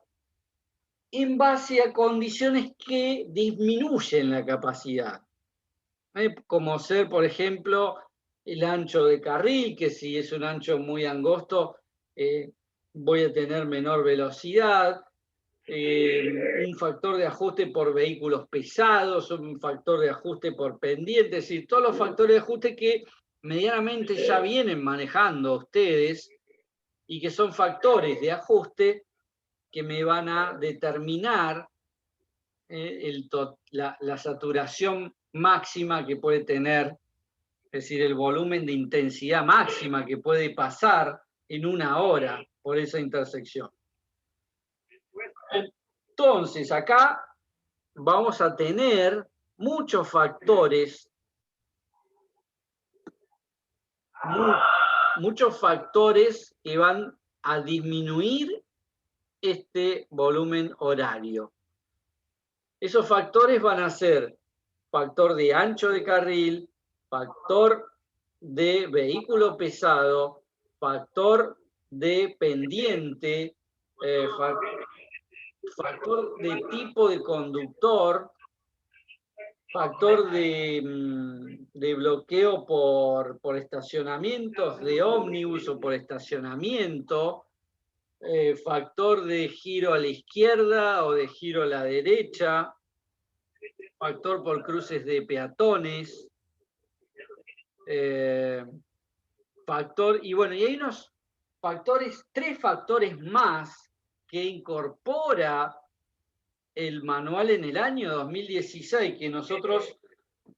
en base a condiciones que disminuyen la capacidad. Como ser, por ejemplo, el ancho de carril, que si es un ancho muy angosto, voy a tener menor velocidad, un factor de ajuste por vehículos pesados, un factor de ajuste por pendientes, es decir, todos los factores de ajuste que medianamente ya vienen manejando ustedes y que son factores de ajuste que me van a determinar la saturación máxima que puede tener, es decir, el volumen de intensidad máxima que puede pasar en una hora por esa intersección. Entonces, acá vamos a tener muchos factores que van a disminuir este volumen horario. Esos factores van a ser factor de ancho de carril, factor de vehículo pesado, factor de pendiente, factor de tipo de conductor, factor de bloqueo por estacionamientos de ómnibus o por estacionamiento, factor de giro a la izquierda o de giro a la derecha, factor por cruces de peatones, y bueno, y hay tres factores más que incorpora el manual en el año 2016, que nosotros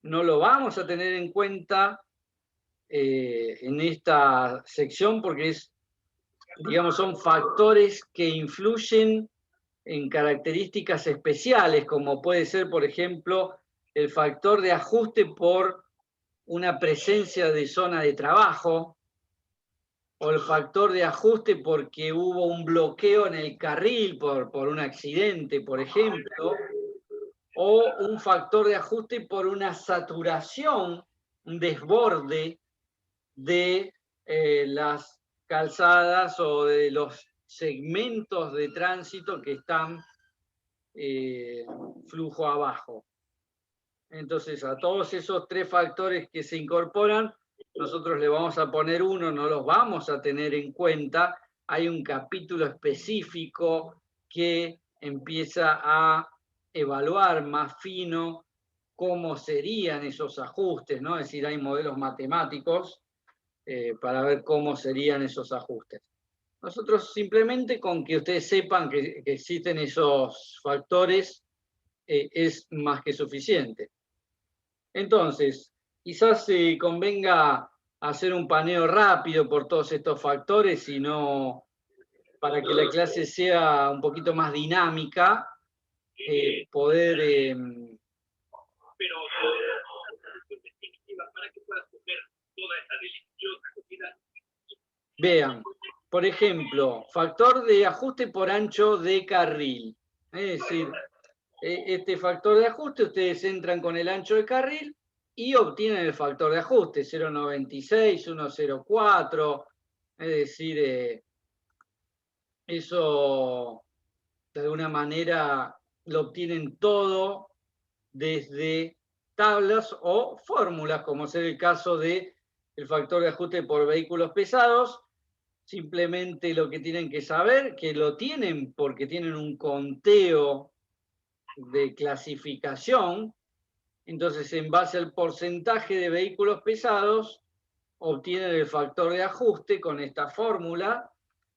no lo vamos a tener en cuenta en esta sección porque son factores que influyen en características especiales, como puede ser, por ejemplo, el factor de ajuste por una presencia de zona de trabajo, o el factor de ajuste porque hubo un bloqueo en el carril por un accidente, por ejemplo, o un factor de ajuste por una saturación, un desborde de las calzadas o de los segmentos de tránsito que están flujo abajo. Entonces, a todos esos tres factores que se incorporan, nosotros le vamos a poner uno, no los vamos a tener en cuenta. Hay un capítulo específico que empieza a evaluar más fino cómo serían esos ajustes, ¿no? Es decir, hay modelos matemáticos para ver cómo serían esos ajustes. Nosotros simplemente con que ustedes sepan que existen esos factores es más que suficiente. Entonces, quizás convenga hacer un paneo rápido por todos estos factores, sino para que la clase sea un poquito más dinámica, poder... Pero, definitiva, para que puedas comer Vean, por ejemplo, factor de ajuste por ancho de carril. Es decir, este factor de ajuste, ustedes entran con el ancho de carril y obtienen el factor de ajuste, 0,96, 1,04. Es decir, eso de alguna manera lo obtienen todo desde tablas o fórmulas, como es el caso del factor de ajuste por vehículos pesados. Simplemente lo que tienen que saber, que lo tienen porque tienen un conteo de clasificación. Entonces, en base al porcentaje de vehículos pesados, obtienen el factor de ajuste con esta fórmula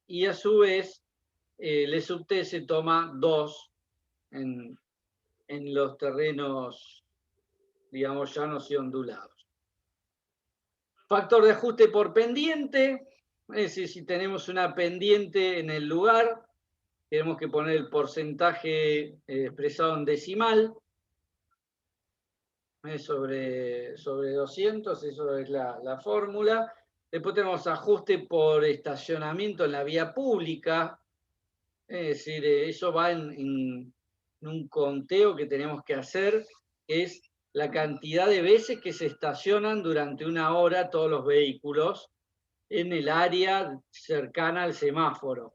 y a su vez el sub t se toma 2 en los terrenos, digamos, llanos y ondulados. Factor de ajuste por pendiente, es decir, si tenemos una pendiente en el lugar, tenemos que poner el porcentaje expresado en decimal sobre 200, eso es la fórmula. Después tenemos ajuste por estacionamiento en la vía pública, es decir, eso va en un conteo que tenemos que hacer, es la cantidad de veces que se estacionan durante una hora todos los vehículos en el área cercana al semáforo.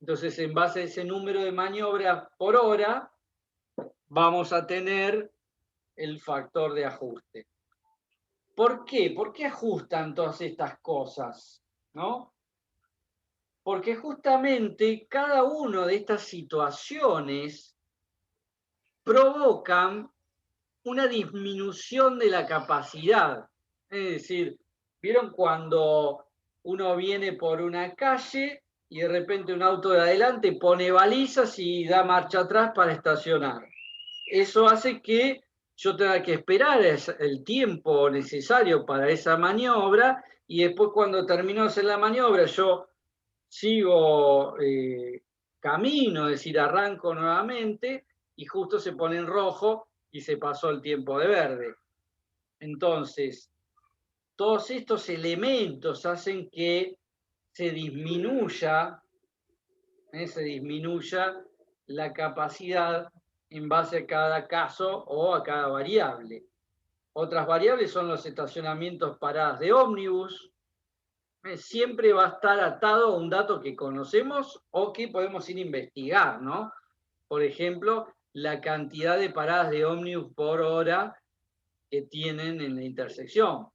Entonces, en base a ese número de maniobras por hora, vamos a tener el factor de ajuste. ¿Por qué? ¿Por qué ajustan todas estas cosas? ¿No? Porque justamente cada una de estas situaciones provocan una disminución de la capacidad. Es decir, ¿vieron cuando uno viene por una calle y de repente un auto de adelante pone balizas y da marcha atrás para estacionar? Eso hace que yo tenga que esperar el tiempo necesario para esa maniobra y después cuando termino de hacer la maniobra yo sigo camino, es decir, arranco nuevamente y justo se pone en rojo y se pasó el tiempo de verde. Entonces, todos estos elementos hacen que se disminuya la capacidad en base a cada caso o a cada variable. Otras variables son los estacionamientos paradas de ómnibus. Siempre va a estar atado a un dato que conocemos o que podemos ir a investigar, ¿no? Por ejemplo, la cantidad de paradas de ómnibus por hora que tienen en la intersección.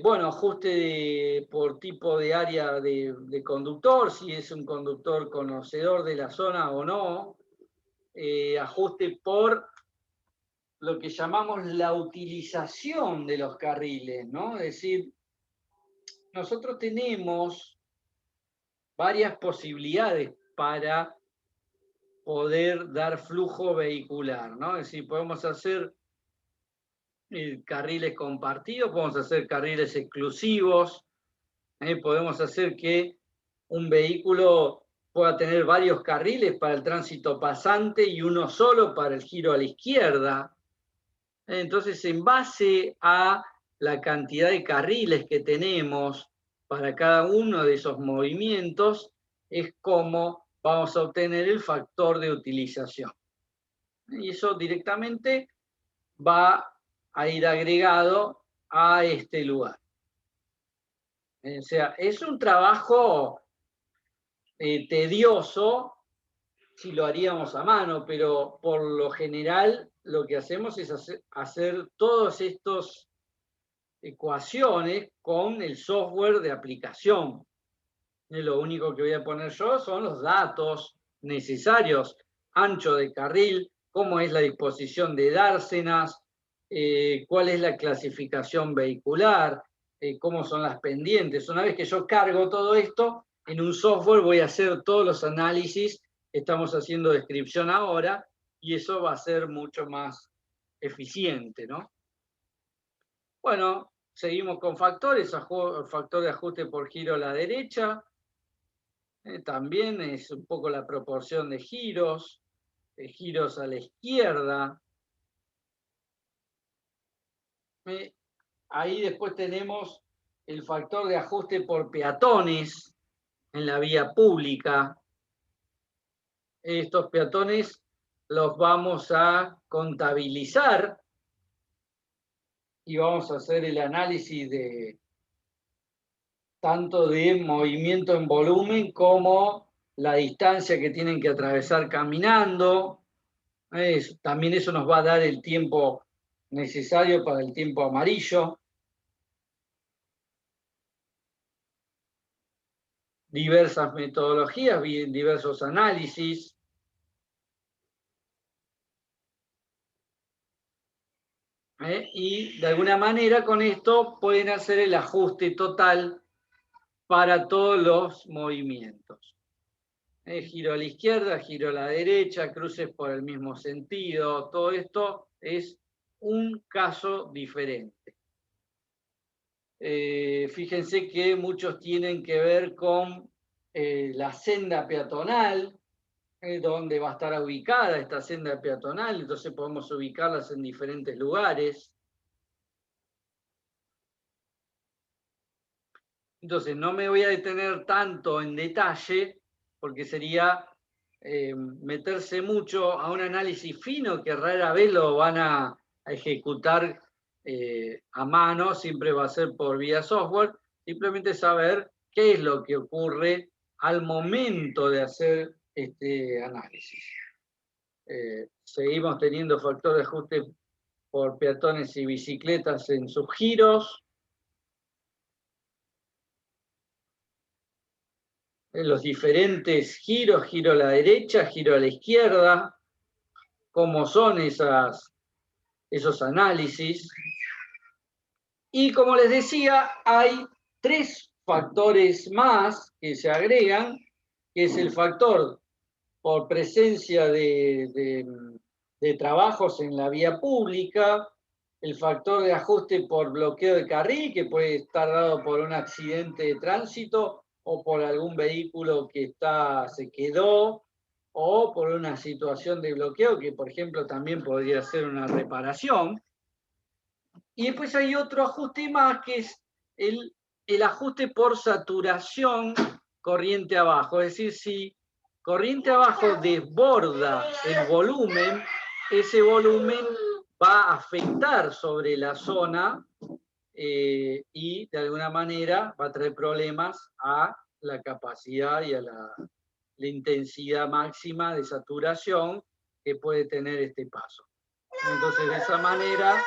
Bueno, ajuste por tipo de área de conductor, si es un conductor conocedor de la zona o no. Ajuste por lo que llamamos la utilización de los carriles, ¿no? Es decir, nosotros tenemos varias posibilidades para poder dar flujo vehicular, ¿no? Es decir, podemos hacer carriles compartidos, podemos hacer carriles exclusivos, podemos hacer que un vehículo pueda tener varios carriles para el tránsito pasante y uno solo para el giro a la izquierda. Entonces, en base a la cantidad de carriles que tenemos para cada uno de esos movimientos, es como vamos a obtener el factor de utilización. Y eso directamente va a ir agregado a este lugar. O sea, es un trabajo tedioso si lo haríamos a mano, pero por lo general lo que hacemos es hacer todas estas ecuaciones con el software de aplicación. Lo único que voy a poner yo son los datos necesarios, ancho de carril, cómo es la disposición de dársenas, cuál es la clasificación vehicular, cómo son las pendientes. Una vez que yo cargo todo esto, en un software voy a hacer todos los análisis que estamos haciendo descripción ahora, y eso va a ser mucho más eficiente, ¿no? Bueno, seguimos con factores, factor de ajuste por giro a la derecha, también es un poco la proporción de giros a la izquierda. Ahí después tenemos el factor de ajuste por peatones en la vía pública. Estos peatones los vamos a contabilizar y vamos a hacer el análisis de tanto de movimiento en volumen como la distancia que tienen que atravesar caminando. También eso nos va a dar el tiempo necesario para el tiempo amarillo. Diversas metodologías, diversos análisis. Y de alguna manera con esto pueden hacer el ajuste total para todos los movimientos. Giro a la izquierda, giro a la derecha, cruces por el mismo sentido, todo esto es un caso diferente. Fíjense que muchos tienen que ver con la senda peatonal, donde va a estar ubicada esta senda peatonal, entonces podemos ubicarlas en diferentes lugares. Entonces, no me voy a detener tanto en detalle, porque sería meterse mucho a un análisis fino que rara vez lo van a ejecutar a mano, siempre va a ser por vía software, simplemente saber qué es lo que ocurre al momento de hacer este análisis. Seguimos teniendo factor de ajuste por peatones y bicicletas en sus giros. Los diferentes giros, giro a la derecha, giro a la izquierda, cómo son esos análisis. Y como les decía, hay 3 factores más que se agregan, que es el factor por presencia de trabajos en la vía pública, el factor de ajuste por bloqueo de carril, que puede estar dado por un accidente de tránsito, o por algún vehículo que se quedó, o por una situación de bloqueo, que por ejemplo también podría ser una reparación. Y después hay otro ajuste más, que es el ajuste por saturación corriente abajo. Es decir, si corriente abajo desborda el volumen, ese volumen va a afectar sobre la zona y de alguna manera va a traer problemas a la capacidad y a la intensidad máxima de saturación que puede tener este paso. Entonces, de esa manera,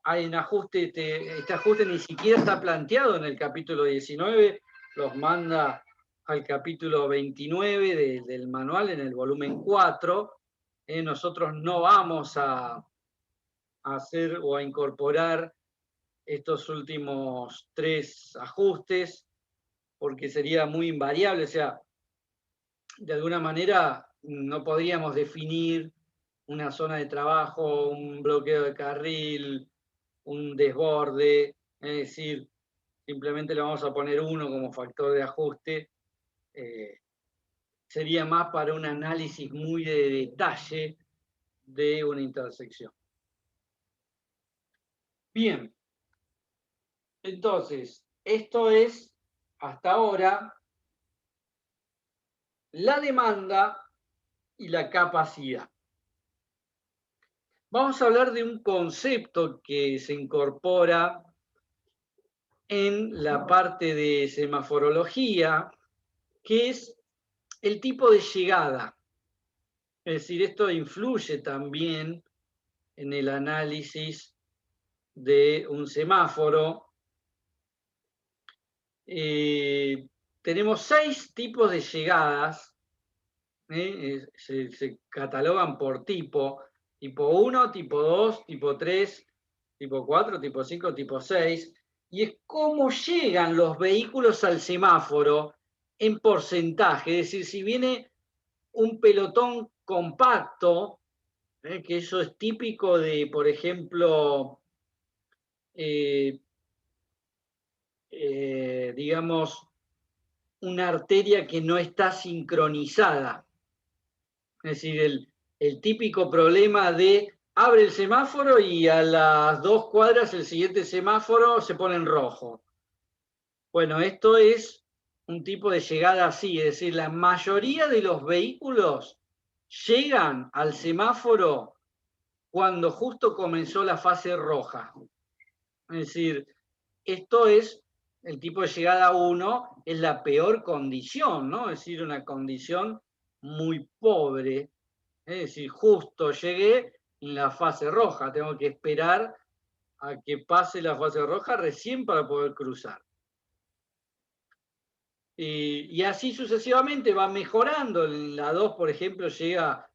hay un ajuste, este ajuste ni siquiera está planteado en el capítulo 19, los manda al capítulo 29 del manual en el volumen 4. Nosotros no vamos a hacer o a incorporar estos últimos 3 ajustes, porque sería muy invariable, o sea, de alguna manera no podríamos definir una zona de trabajo, un bloqueo de carril, un desborde, es decir, simplemente le vamos a poner 1 como factor de ajuste, sería más para un análisis muy de detalle de una intersección. Bien. Entonces, esto es, hasta ahora, la demanda y la capacidad. Vamos a hablar de un concepto que se incorpora en la parte de semaforología, que es el tipo de llegada. Es decir, esto influye también en el análisis de un semáforo. Tenemos 6 tipos de llegadas, se catalogan por tipo 1, tipo 2, tipo 3, tipo 4, tipo 5, tipo 6, y es cómo llegan los vehículos al semáforo en porcentaje, es decir, si viene un pelotón compacto, que eso es típico de, por ejemplo, digamos, una arteria que no está sincronizada. Es decir, el típico problema de abre el semáforo y a las 2 cuadras el siguiente semáforo se pone en rojo. Bueno, esto es un tipo de llegada así, es decir, la mayoría de los vehículos llegan al semáforo cuando justo comenzó la fase roja. Es decir, esto es el tipo de llegada 1, es la peor condición, ¿no? Es decir, una condición muy pobre. Es decir, justo llegué en la fase roja, tengo que esperar a que pase la fase roja recién para poder cruzar. Y así sucesivamente va mejorando. En la 2, por ejemplo, llega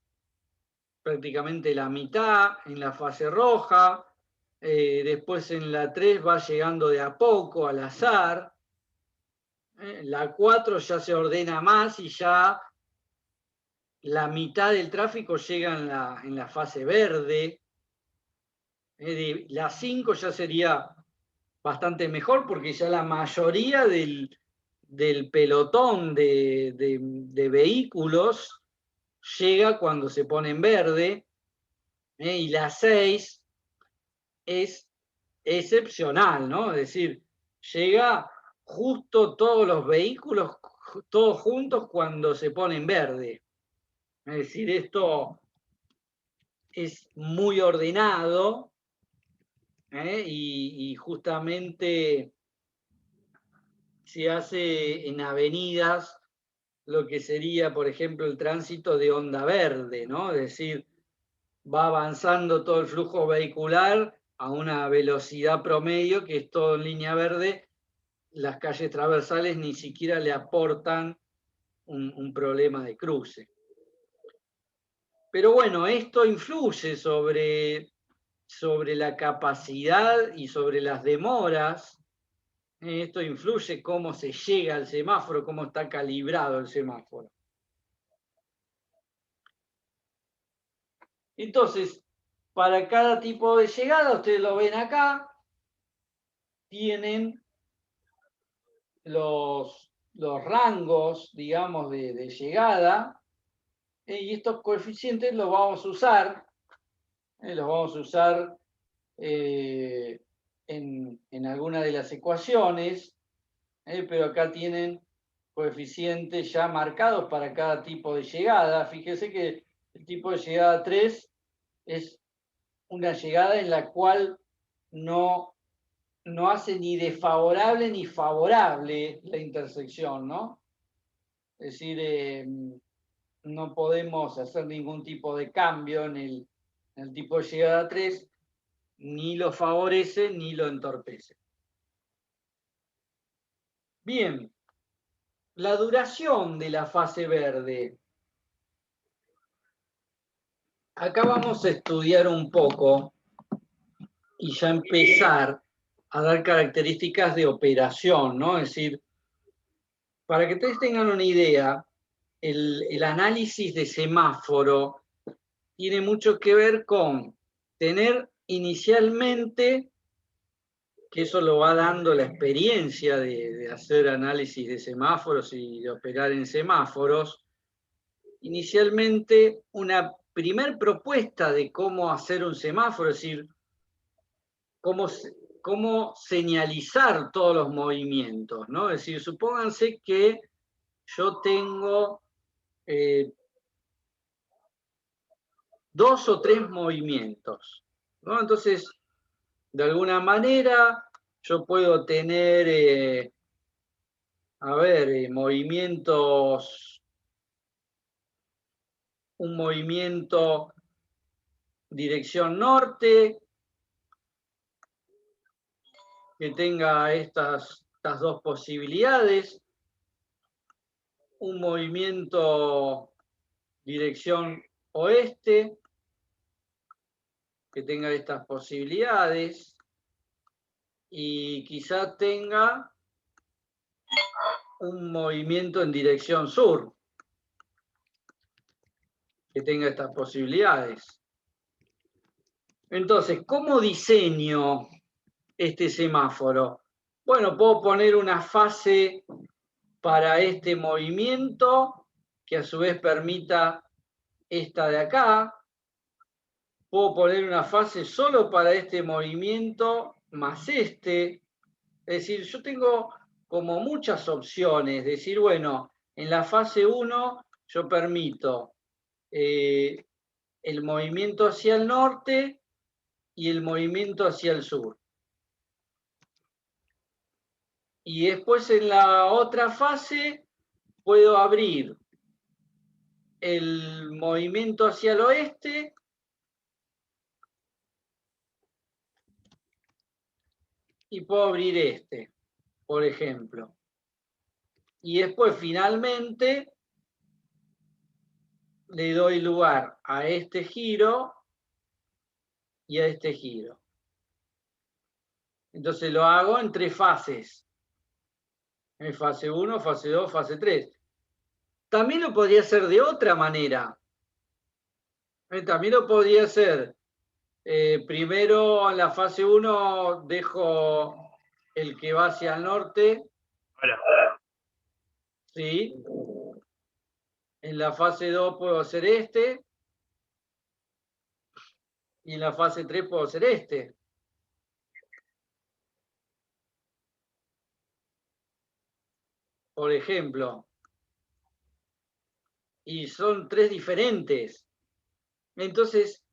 prácticamente la mitad en la fase roja. Después en la 3 va llegando de a poco, al azar. La 4 ya se ordena más y ya la mitad del tráfico llega en la fase verde. La 5 ya sería bastante mejor porque ya la mayoría del pelotón de vehículos llega cuando se pone en verde, y la 6 es excepcional, ¿no? Es decir, llega justo todos los vehículos, todos juntos cuando se pone en verde. Es decir, esto es muy ordenado, y justamente se hace en avenidas lo que sería, por ejemplo, el tránsito de onda verde, ¿no? Es decir, va avanzando todo el flujo vehicular a una velocidad promedio que es todo en línea verde. Las calles transversales ni siquiera le aportan un problema de cruce. Pero bueno, esto influye sobre la capacidad y sobre las demoras. Esto influye cómo se llega al semáforo, cómo está calibrado el semáforo. Entonces, para cada tipo de llegada, ustedes lo ven acá, tienen los rangos, digamos, de llegada, y estos coeficientes los vamos a usar, en alguna de las ecuaciones, pero acá tienen coeficientes ya marcados para cada tipo de llegada. Fíjese que el tipo de llegada 3 es una llegada en la cual no hace ni desfavorable ni favorable la intersección, ¿no? Es decir, no podemos hacer ningún tipo de cambio en el tipo de llegada 3, ni lo favorece ni lo entorpece. Bien, la duración de la fase verde. Acá vamos a estudiar un poco y ya empezar a dar características de operación, ¿no? Es decir, para que ustedes tengan una idea, el análisis de semáforo tiene mucho que ver con tener inicialmente, que eso lo va dando la experiencia de hacer análisis de semáforos y de operar en semáforos, inicialmente una primer propuesta de cómo hacer un semáforo, es decir, cómo señalizar todos los movimientos, ¿no? Es decir, supónganse que yo tengo 2 o 3 movimientos, ¿no? Entonces, de alguna manera, yo puedo tener, movimientos, un movimiento dirección norte, que tenga estas 2 posibilidades, un movimiento dirección oeste, que tenga estas posibilidades, y quizá tenga un movimiento en dirección sur, que tenga estas posibilidades. Entonces, ¿cómo diseño este semáforo? Bueno, puedo poner una fase para este movimiento, que a su vez permita esta de acá. Puedo poner una fase solo para este movimiento más este. Es decir, yo tengo como muchas opciones. Decir, bueno, en la fase 1 yo permito el movimiento hacia el norte y el movimiento hacia el sur. Y después en la otra fase puedo abrir el movimiento hacia el oeste y puedo abrir este, por ejemplo. Y después finalmente le doy lugar a este giro y a este giro. Entonces lo hago en 3 fases. En fase 1, fase 2, fase 3. También lo podría hacer de otra manera. También lo podría hacer. Primero en la fase 1 dejo el que va hacia el norte. Hola. ¿Sí? En la fase 2 puedo hacer este. Y en la fase 3 puedo hacer este. Por ejemplo. Y son 3 diferentes. Entonces,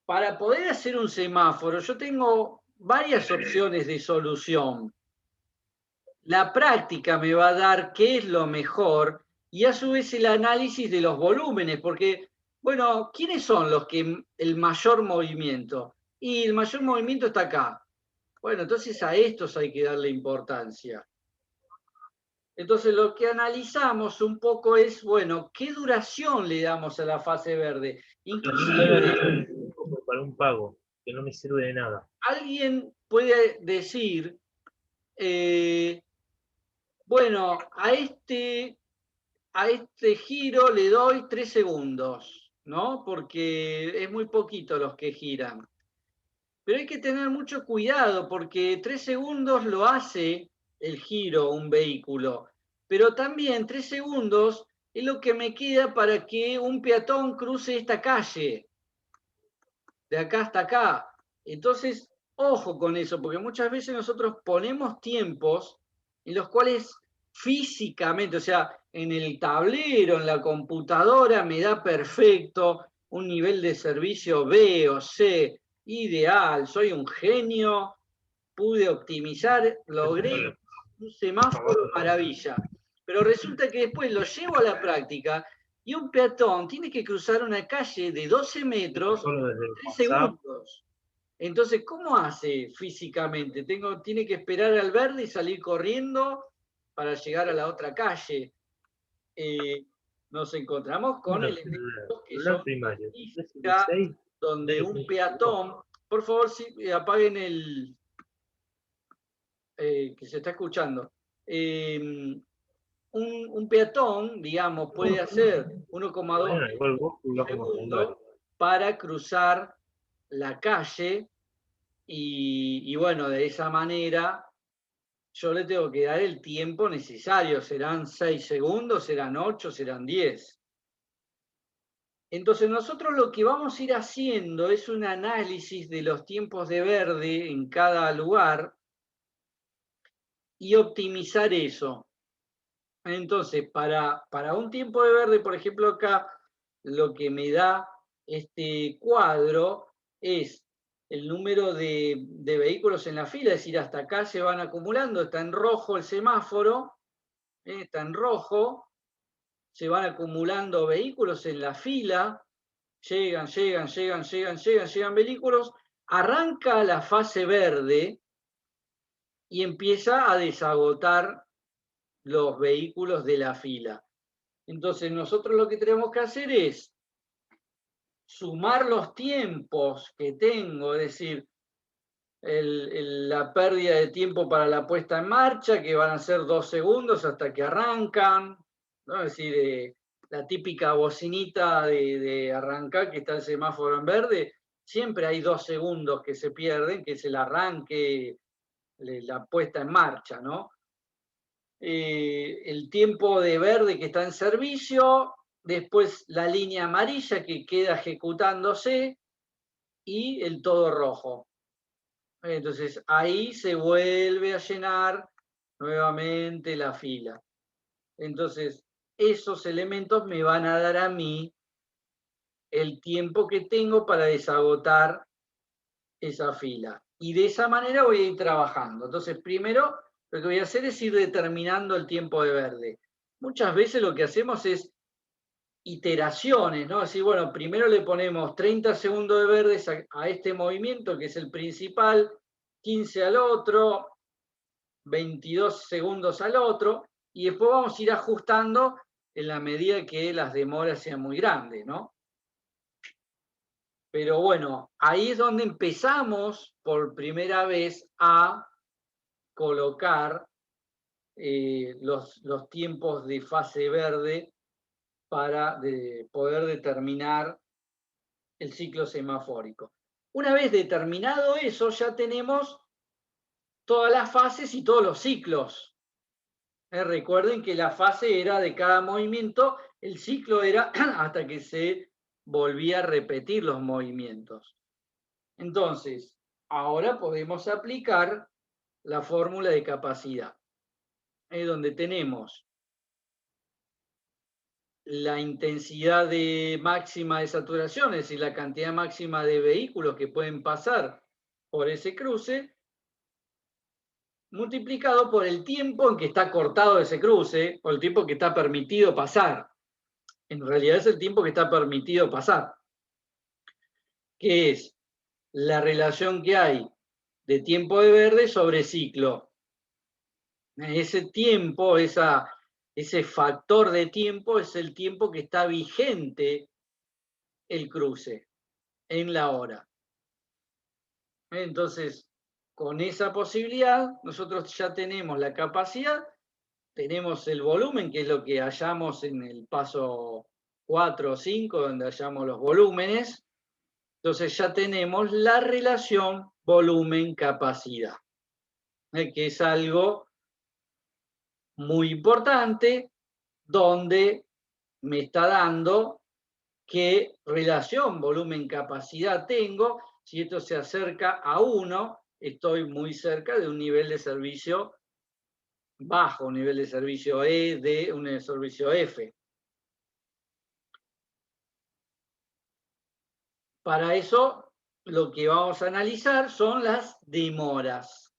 para poder hacer un semáforo, yo tengo varias opciones de solución. La práctica me va a dar qué es lo mejor y a su vez el análisis de los volúmenes, porque, bueno, ¿quiénes son los que el mayor movimiento? Y el mayor movimiento está acá. Bueno, entonces a estos hay que darle importancia. Entonces lo que analizamos un poco es, bueno, ¿qué duración le damos a la fase verde? Inclusive, Para un pago, que no me sirve de nada. alguien puede decir, bueno, a este giro le doy 3 segundos, ¿no? Porque es muy poquito los que giran. Pero hay que tener mucho cuidado porque 3 segundos lo hace el giro un vehículo. Pero también 3 segundos es lo que me queda para que un peatón cruce esta calle. De acá hasta acá. Entonces, ojo con eso, porque muchas veces nosotros ponemos tiempos en los cuales físicamente, o sea, en el tablero, en la computadora, me da perfecto un nivel de servicio B o C, ideal, soy un genio, pude optimizar, logré un semáforo maravilla. Pero resulta que después lo llevo a la práctica y un peatón tiene que cruzar una calle de 12 metros en 3 segundos. Entonces, ¿cómo hace físicamente? Tiene que esperar al verde y salir corriendo para llegar a la otra calle. Nos encontramos con elementos que son física, donde un peatón, por favor, si, apaguen el que se está escuchando. Un peatón, digamos, puede hacer 1,2 segundos para cruzar la calle y bueno, de esa manera yo le tengo que dar el tiempo necesario. Serán 6 segundos, serán 8, serán 10. Entonces nosotros lo que vamos a ir haciendo es un análisis de los tiempos de verde en cada lugar y optimizar eso. Entonces, para un tiempo de verde, por ejemplo, acá lo que me da este cuadro es el número de vehículos en la fila, es decir, hasta acá se van acumulando, está en rojo el semáforo, está en rojo, se van acumulando vehículos en la fila, llegan vehículos, arranca la fase verde y empieza a desagotar los vehículos de la fila. Entonces nosotros lo que tenemos que hacer es sumar los tiempos que tengo, es decir, la pérdida de tiempo para la puesta en marcha, que van a ser 2 segundos hasta que arrancan, ¿no? Es decir, la típica bocinita de arrancar, que está el semáforo en verde, siempre hay 2 segundos que se pierden, que es el arranque, la puesta en marcha, ¿no? El tiempo de verde que está en servicio, después la línea amarilla que queda ejecutándose y el todo rojo. Entonces ahí se vuelve a llenar nuevamente la fila. Entonces, esos elementos me van a dar a mí el tiempo que tengo para desagotar esa fila. Y de esa manera voy a ir trabajando. Entonces, primero lo que voy a hacer es ir determinando el tiempo de verde. Muchas veces lo que hacemos es iteraciones, ¿no? Así, bueno, primero le ponemos 30 segundos de verdes a este movimiento, que es el principal, 15 al otro, 22 segundos al otro, y después vamos a ir ajustando en la medida que las demoras sean muy grandes, ¿no? Pero bueno, ahí es donde empezamos por primera vez a colocar los tiempos de fase verde para poder determinar el ciclo semafórico. Una vez determinado eso, ya tenemos todas las fases y todos los ciclos. Recuerden que la fase era de cada movimiento, el ciclo era hasta que se volvía a repetir los movimientos. Entonces, ahora podemos aplicar la fórmula de capacidad, donde tenemos la intensidad máxima de saturación, es decir, la cantidad máxima de vehículos que pueden pasar por ese cruce, multiplicado por el tiempo en que está cortado ese cruce, o el tiempo que está permitido pasar. En realidad es el tiempo que está permitido pasar, que es la relación que hay de tiempo de verde sobre ciclo. Ese tiempo, ese factor de tiempo es el tiempo que está vigente el cruce en la hora. Entonces, con esa posibilidad, nosotros ya tenemos la capacidad, tenemos el volumen, que es lo que hallamos en el paso 4 o 5, donde hallamos los volúmenes. Entonces ya tenemos la relación volumen-capacidad, que es algo muy importante, donde me está dando qué relación volumen-capacidad tengo. Si esto se acerca a 1, estoy muy cerca de un nivel de servicio bajo, un nivel de servicio E, de un servicio F. Para eso, lo que vamos a analizar son las demoras.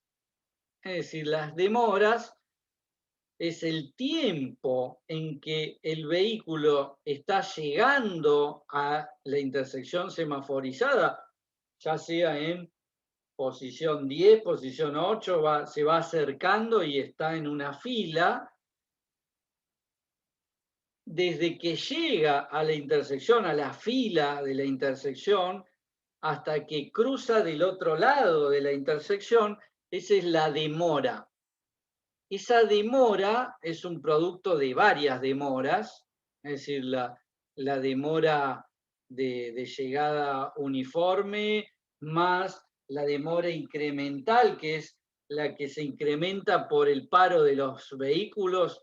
Es decir, las demoras es el tiempo en que el vehículo está llegando a la intersección semaforizada, ya sea en posición 10, posición 8, se va acercando y está en una fila. Desde que llega a la intersección, a la fila de la intersección, hasta que cruza del otro lado de la intersección, esa es la demora. Esa demora es un producto de varias demoras, es decir, la demora de llegada uniforme, más la demora incremental, que es la que se incrementa por el paro de los vehículos,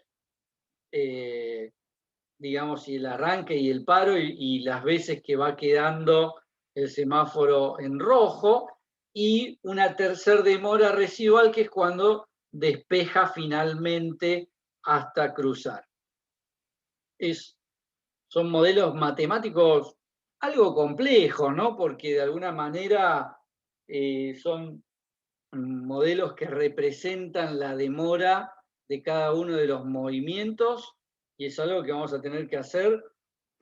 digamos, y el arranque y el paro, y las veces que va quedando el semáforo en rojo, y una tercera demora residual, que es cuando despeja finalmente hasta cruzar. Son modelos matemáticos algo complejos, ¿no? Porque de alguna manera son modelos que representan la demora de cada uno de los movimientos, y es algo que vamos a tener que hacer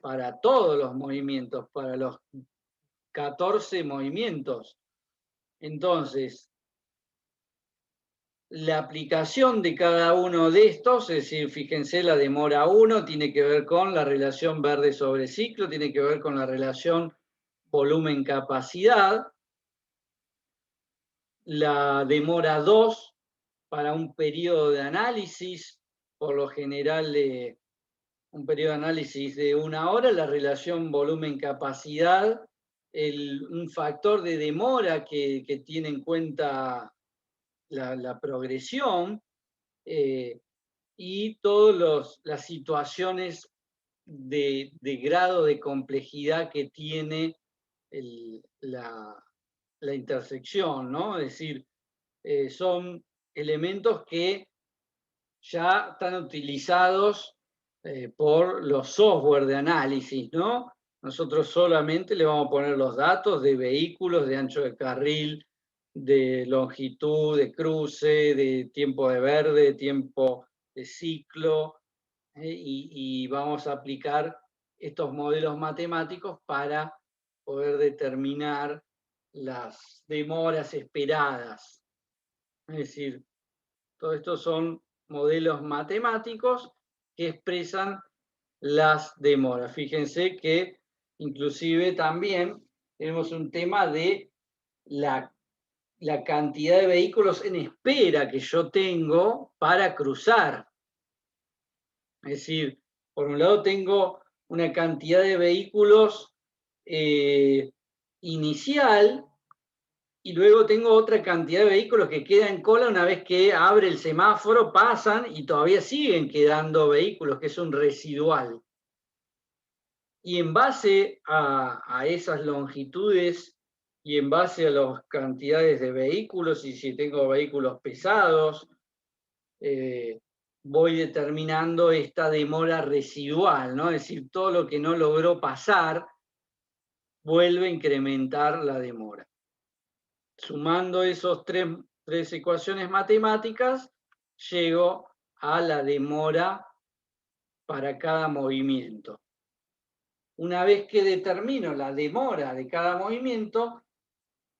para todos los movimientos, para los 14 movimientos. Entonces, la aplicación de cada uno de estos, es decir, fíjense, la demora 1 tiene que ver con la relación verde sobre ciclo, tiene que ver con la relación volumen-capacidad. La demora 2 para un periodo de análisis, por lo general un periodo de análisis de 1 hora, la relación volumen-capacidad, un factor de demora que tiene en cuenta la progresión, y todas las situaciones de grado de complejidad que tiene la intersección, ¿no? Es decir, son elementos que ya están utilizados por los software de análisis, ¿no? Nosotros solamente le vamos a poner los datos de vehículos, de ancho de carril, de longitud, de cruce, de tiempo de verde, tiempo de ciclo, y vamos a aplicar estos modelos matemáticos para poder determinar las demoras esperadas. Es decir, todo esto son modelos matemáticos que expresan las demoras. Fíjense que inclusive también tenemos un tema de la cantidad de vehículos en espera que yo tengo para cruzar. Es decir, por un lado tengo una cantidad de vehículos inicial, y luego tengo otra cantidad de vehículos que quedan en cola una vez que abre el semáforo, pasan y todavía siguen quedando vehículos, que es un residual. Y en base a esas longitudes y en base a las cantidades de vehículos, y si tengo vehículos pesados, voy determinando esta demora residual, ¿no? Es decir, todo lo que no logró pasar vuelve a incrementar la demora. Sumando esas tres ecuaciones matemáticas, llego a la demora para cada movimiento. Una vez que determino la demora de cada movimiento,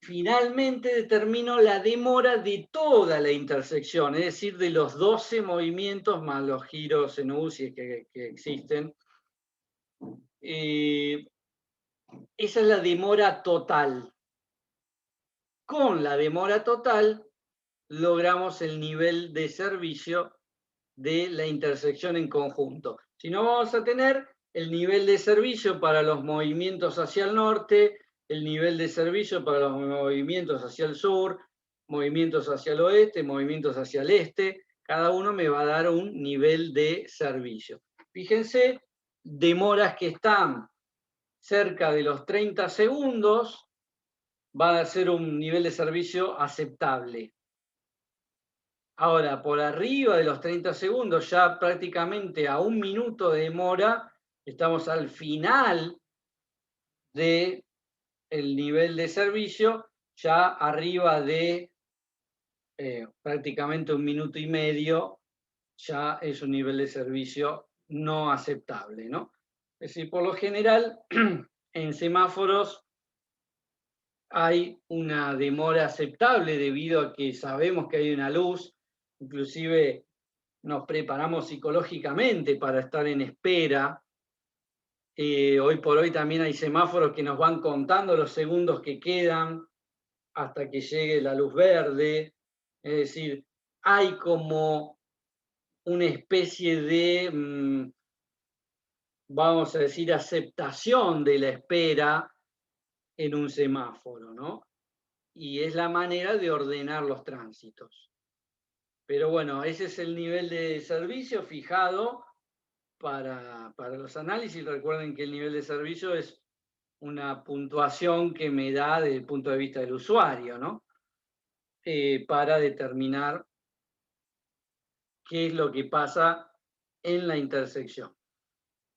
finalmente determino la demora de toda la intersección, es decir, de los 12 movimientos más los giros en U, si es que existen. Esa es la demora total. Con la demora total logramos el nivel de servicio de la intersección en conjunto. Si no, vamos a tener el nivel de servicio para los movimientos hacia el norte, el nivel de servicio para los movimientos hacia el sur, movimientos hacia el oeste, movimientos hacia el este. Cada uno me va a dar un nivel de servicio. Fíjense, demoras que están cerca de los 30 segundos va a ser un nivel de servicio aceptable. Ahora, por arriba de los 30 segundos, ya prácticamente a 1 minuto de demora, estamos al final del nivel de servicio, ya arriba de prácticamente 1 minuto y medio, ya es un nivel de servicio no aceptable, ¿no? Es decir, por lo general, en semáforos hay una demora aceptable debido a que sabemos que hay una luz, inclusive nos preparamos psicológicamente para estar en espera. Hoy por hoy también hay semáforos que nos van contando los segundos que quedan hasta que llegue la luz verde. Es decir, hay como una especie de, vamos a decir, aceptación de la espera en un semáforo, ¿no? Y es la manera de ordenar los tránsitos. Pero bueno, ese es el nivel de servicio fijado para los análisis. Recuerden que el nivel de servicio es una puntuación que me da desde el punto de vista del usuario, ¿no? Para determinar qué es lo que pasa en la intersección.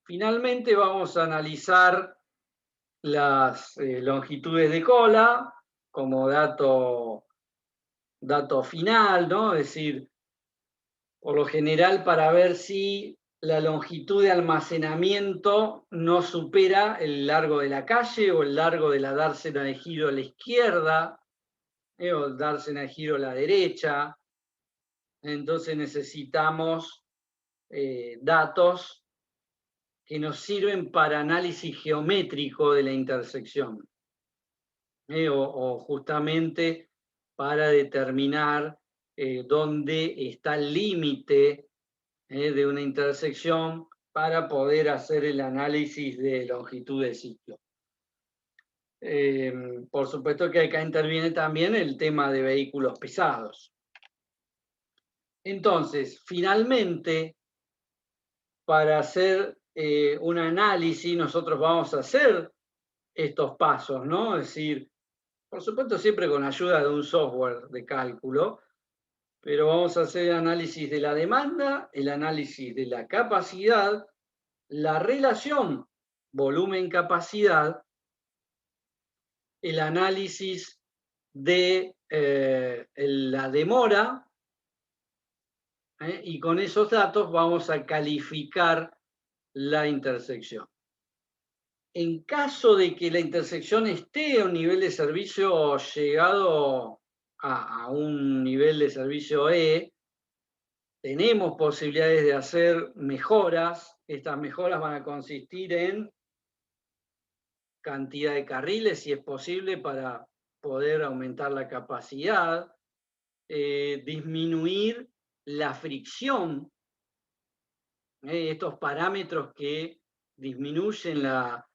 Finalmente vamos a analizar las longitudes de cola como dato final, ¿no? Es decir, por lo general para ver si la longitud de almacenamiento no supera el largo de la calle o el largo de la dársena de giro a la izquierda o el dársena de giro a la derecha. Entonces necesitamos datos que nos sirven para análisis geométrico de la intersección o justamente para determinar dónde está el límite de una intersección para poder hacer el análisis de longitud de ciclo. Por supuesto que acá interviene también el tema de vehículos pesados. Entonces, finalmente, para hacer un análisis, nosotros vamos a hacer estos pasos, ¿no? Es decir, por supuesto, siempre con ayuda de un software de cálculo, pero vamos a hacer el análisis de la demanda, el análisis de la capacidad, la relación volumen-capacidad, el análisis de la demora, y con esos datos vamos a calificar la intersección. En caso de que la intersección esté a un nivel de servicio llegado a un nivel de servicio E, tenemos posibilidades de hacer mejoras. Estas mejoras van a consistir en cantidad de carriles, si es posible, para poder aumentar la capacidad, disminuir la fricción, estos parámetros que disminuyen la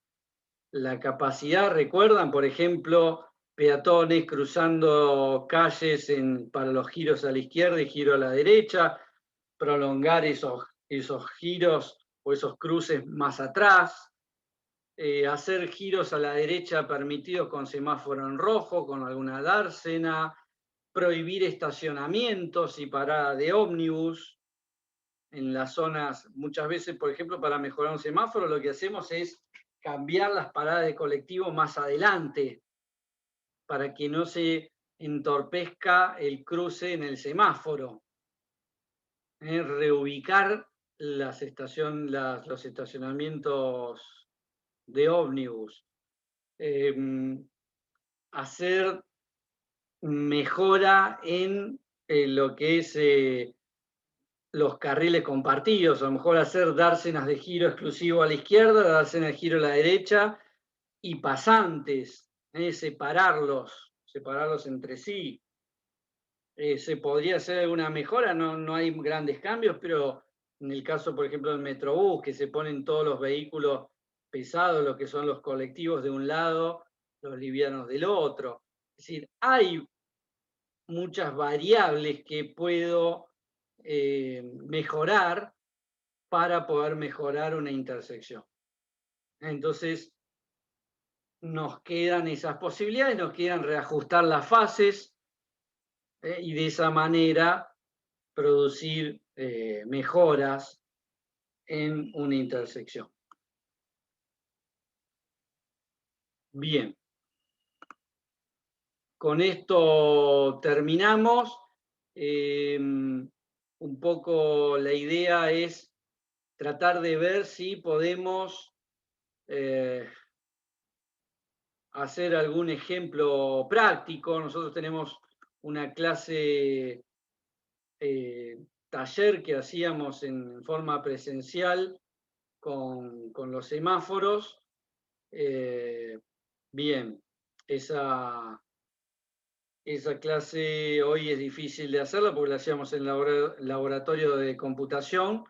capacidad. ¿Recuerdan, por ejemplo, peatones cruzando calles para los giros a la izquierda y giro a la derecha? Prolongar esos giros o esos cruces más atrás. Hacer giros a la derecha permitidos con semáforo en rojo, con alguna dársena. Prohibir estacionamientos y parada de ómnibus en las zonas. Muchas veces, por ejemplo, para mejorar un semáforo, lo que hacemos es cambiar las paradas de colectivo más adelante para que no se entorpezca el cruce en el semáforo. Reubicar los estacionamientos de ómnibus. Hacer mejora en lo que es los carriles compartidos, a lo mejor hacer dársenas de giro exclusivo a la izquierda, dársenas de giro a la derecha, y pasantes, separarlos entre sí. ¿Se podría hacer alguna mejora? No hay grandes cambios, pero en el caso, por ejemplo, del Metrobús, que se ponen todos los vehículos pesados, lo que son los colectivos de un lado, los livianos del otro. Es decir, hay muchas variables que puedo mejorar para poder mejorar una intersección. Entonces, nos quedan esas posibilidades, nos quedan reajustar las fases y de esa manera producir mejoras en una intersección. Bien. Con esto terminamos. Un poco la idea es tratar de ver si podemos hacer algún ejemplo práctico. Nosotros tenemos una clase taller que hacíamos en forma presencial con los semáforos. Bien, esa clase hoy es difícil de hacerla porque la hacíamos en el laboratorio de computación.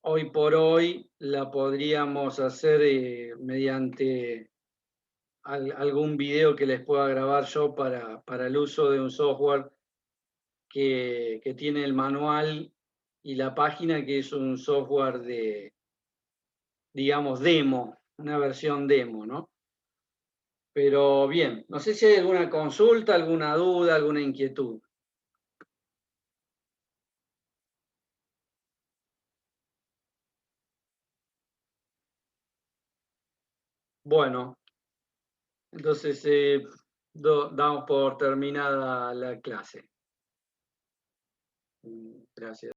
Hoy por hoy la podríamos hacer mediante algún video que les pueda grabar yo para el uso de un software que tiene el manual y la página, que es un software de, digamos, demo, una versión demo, ¿no? Pero bien, no sé si hay alguna consulta, alguna duda, alguna inquietud. Bueno, entonces damos por terminada la clase. Gracias.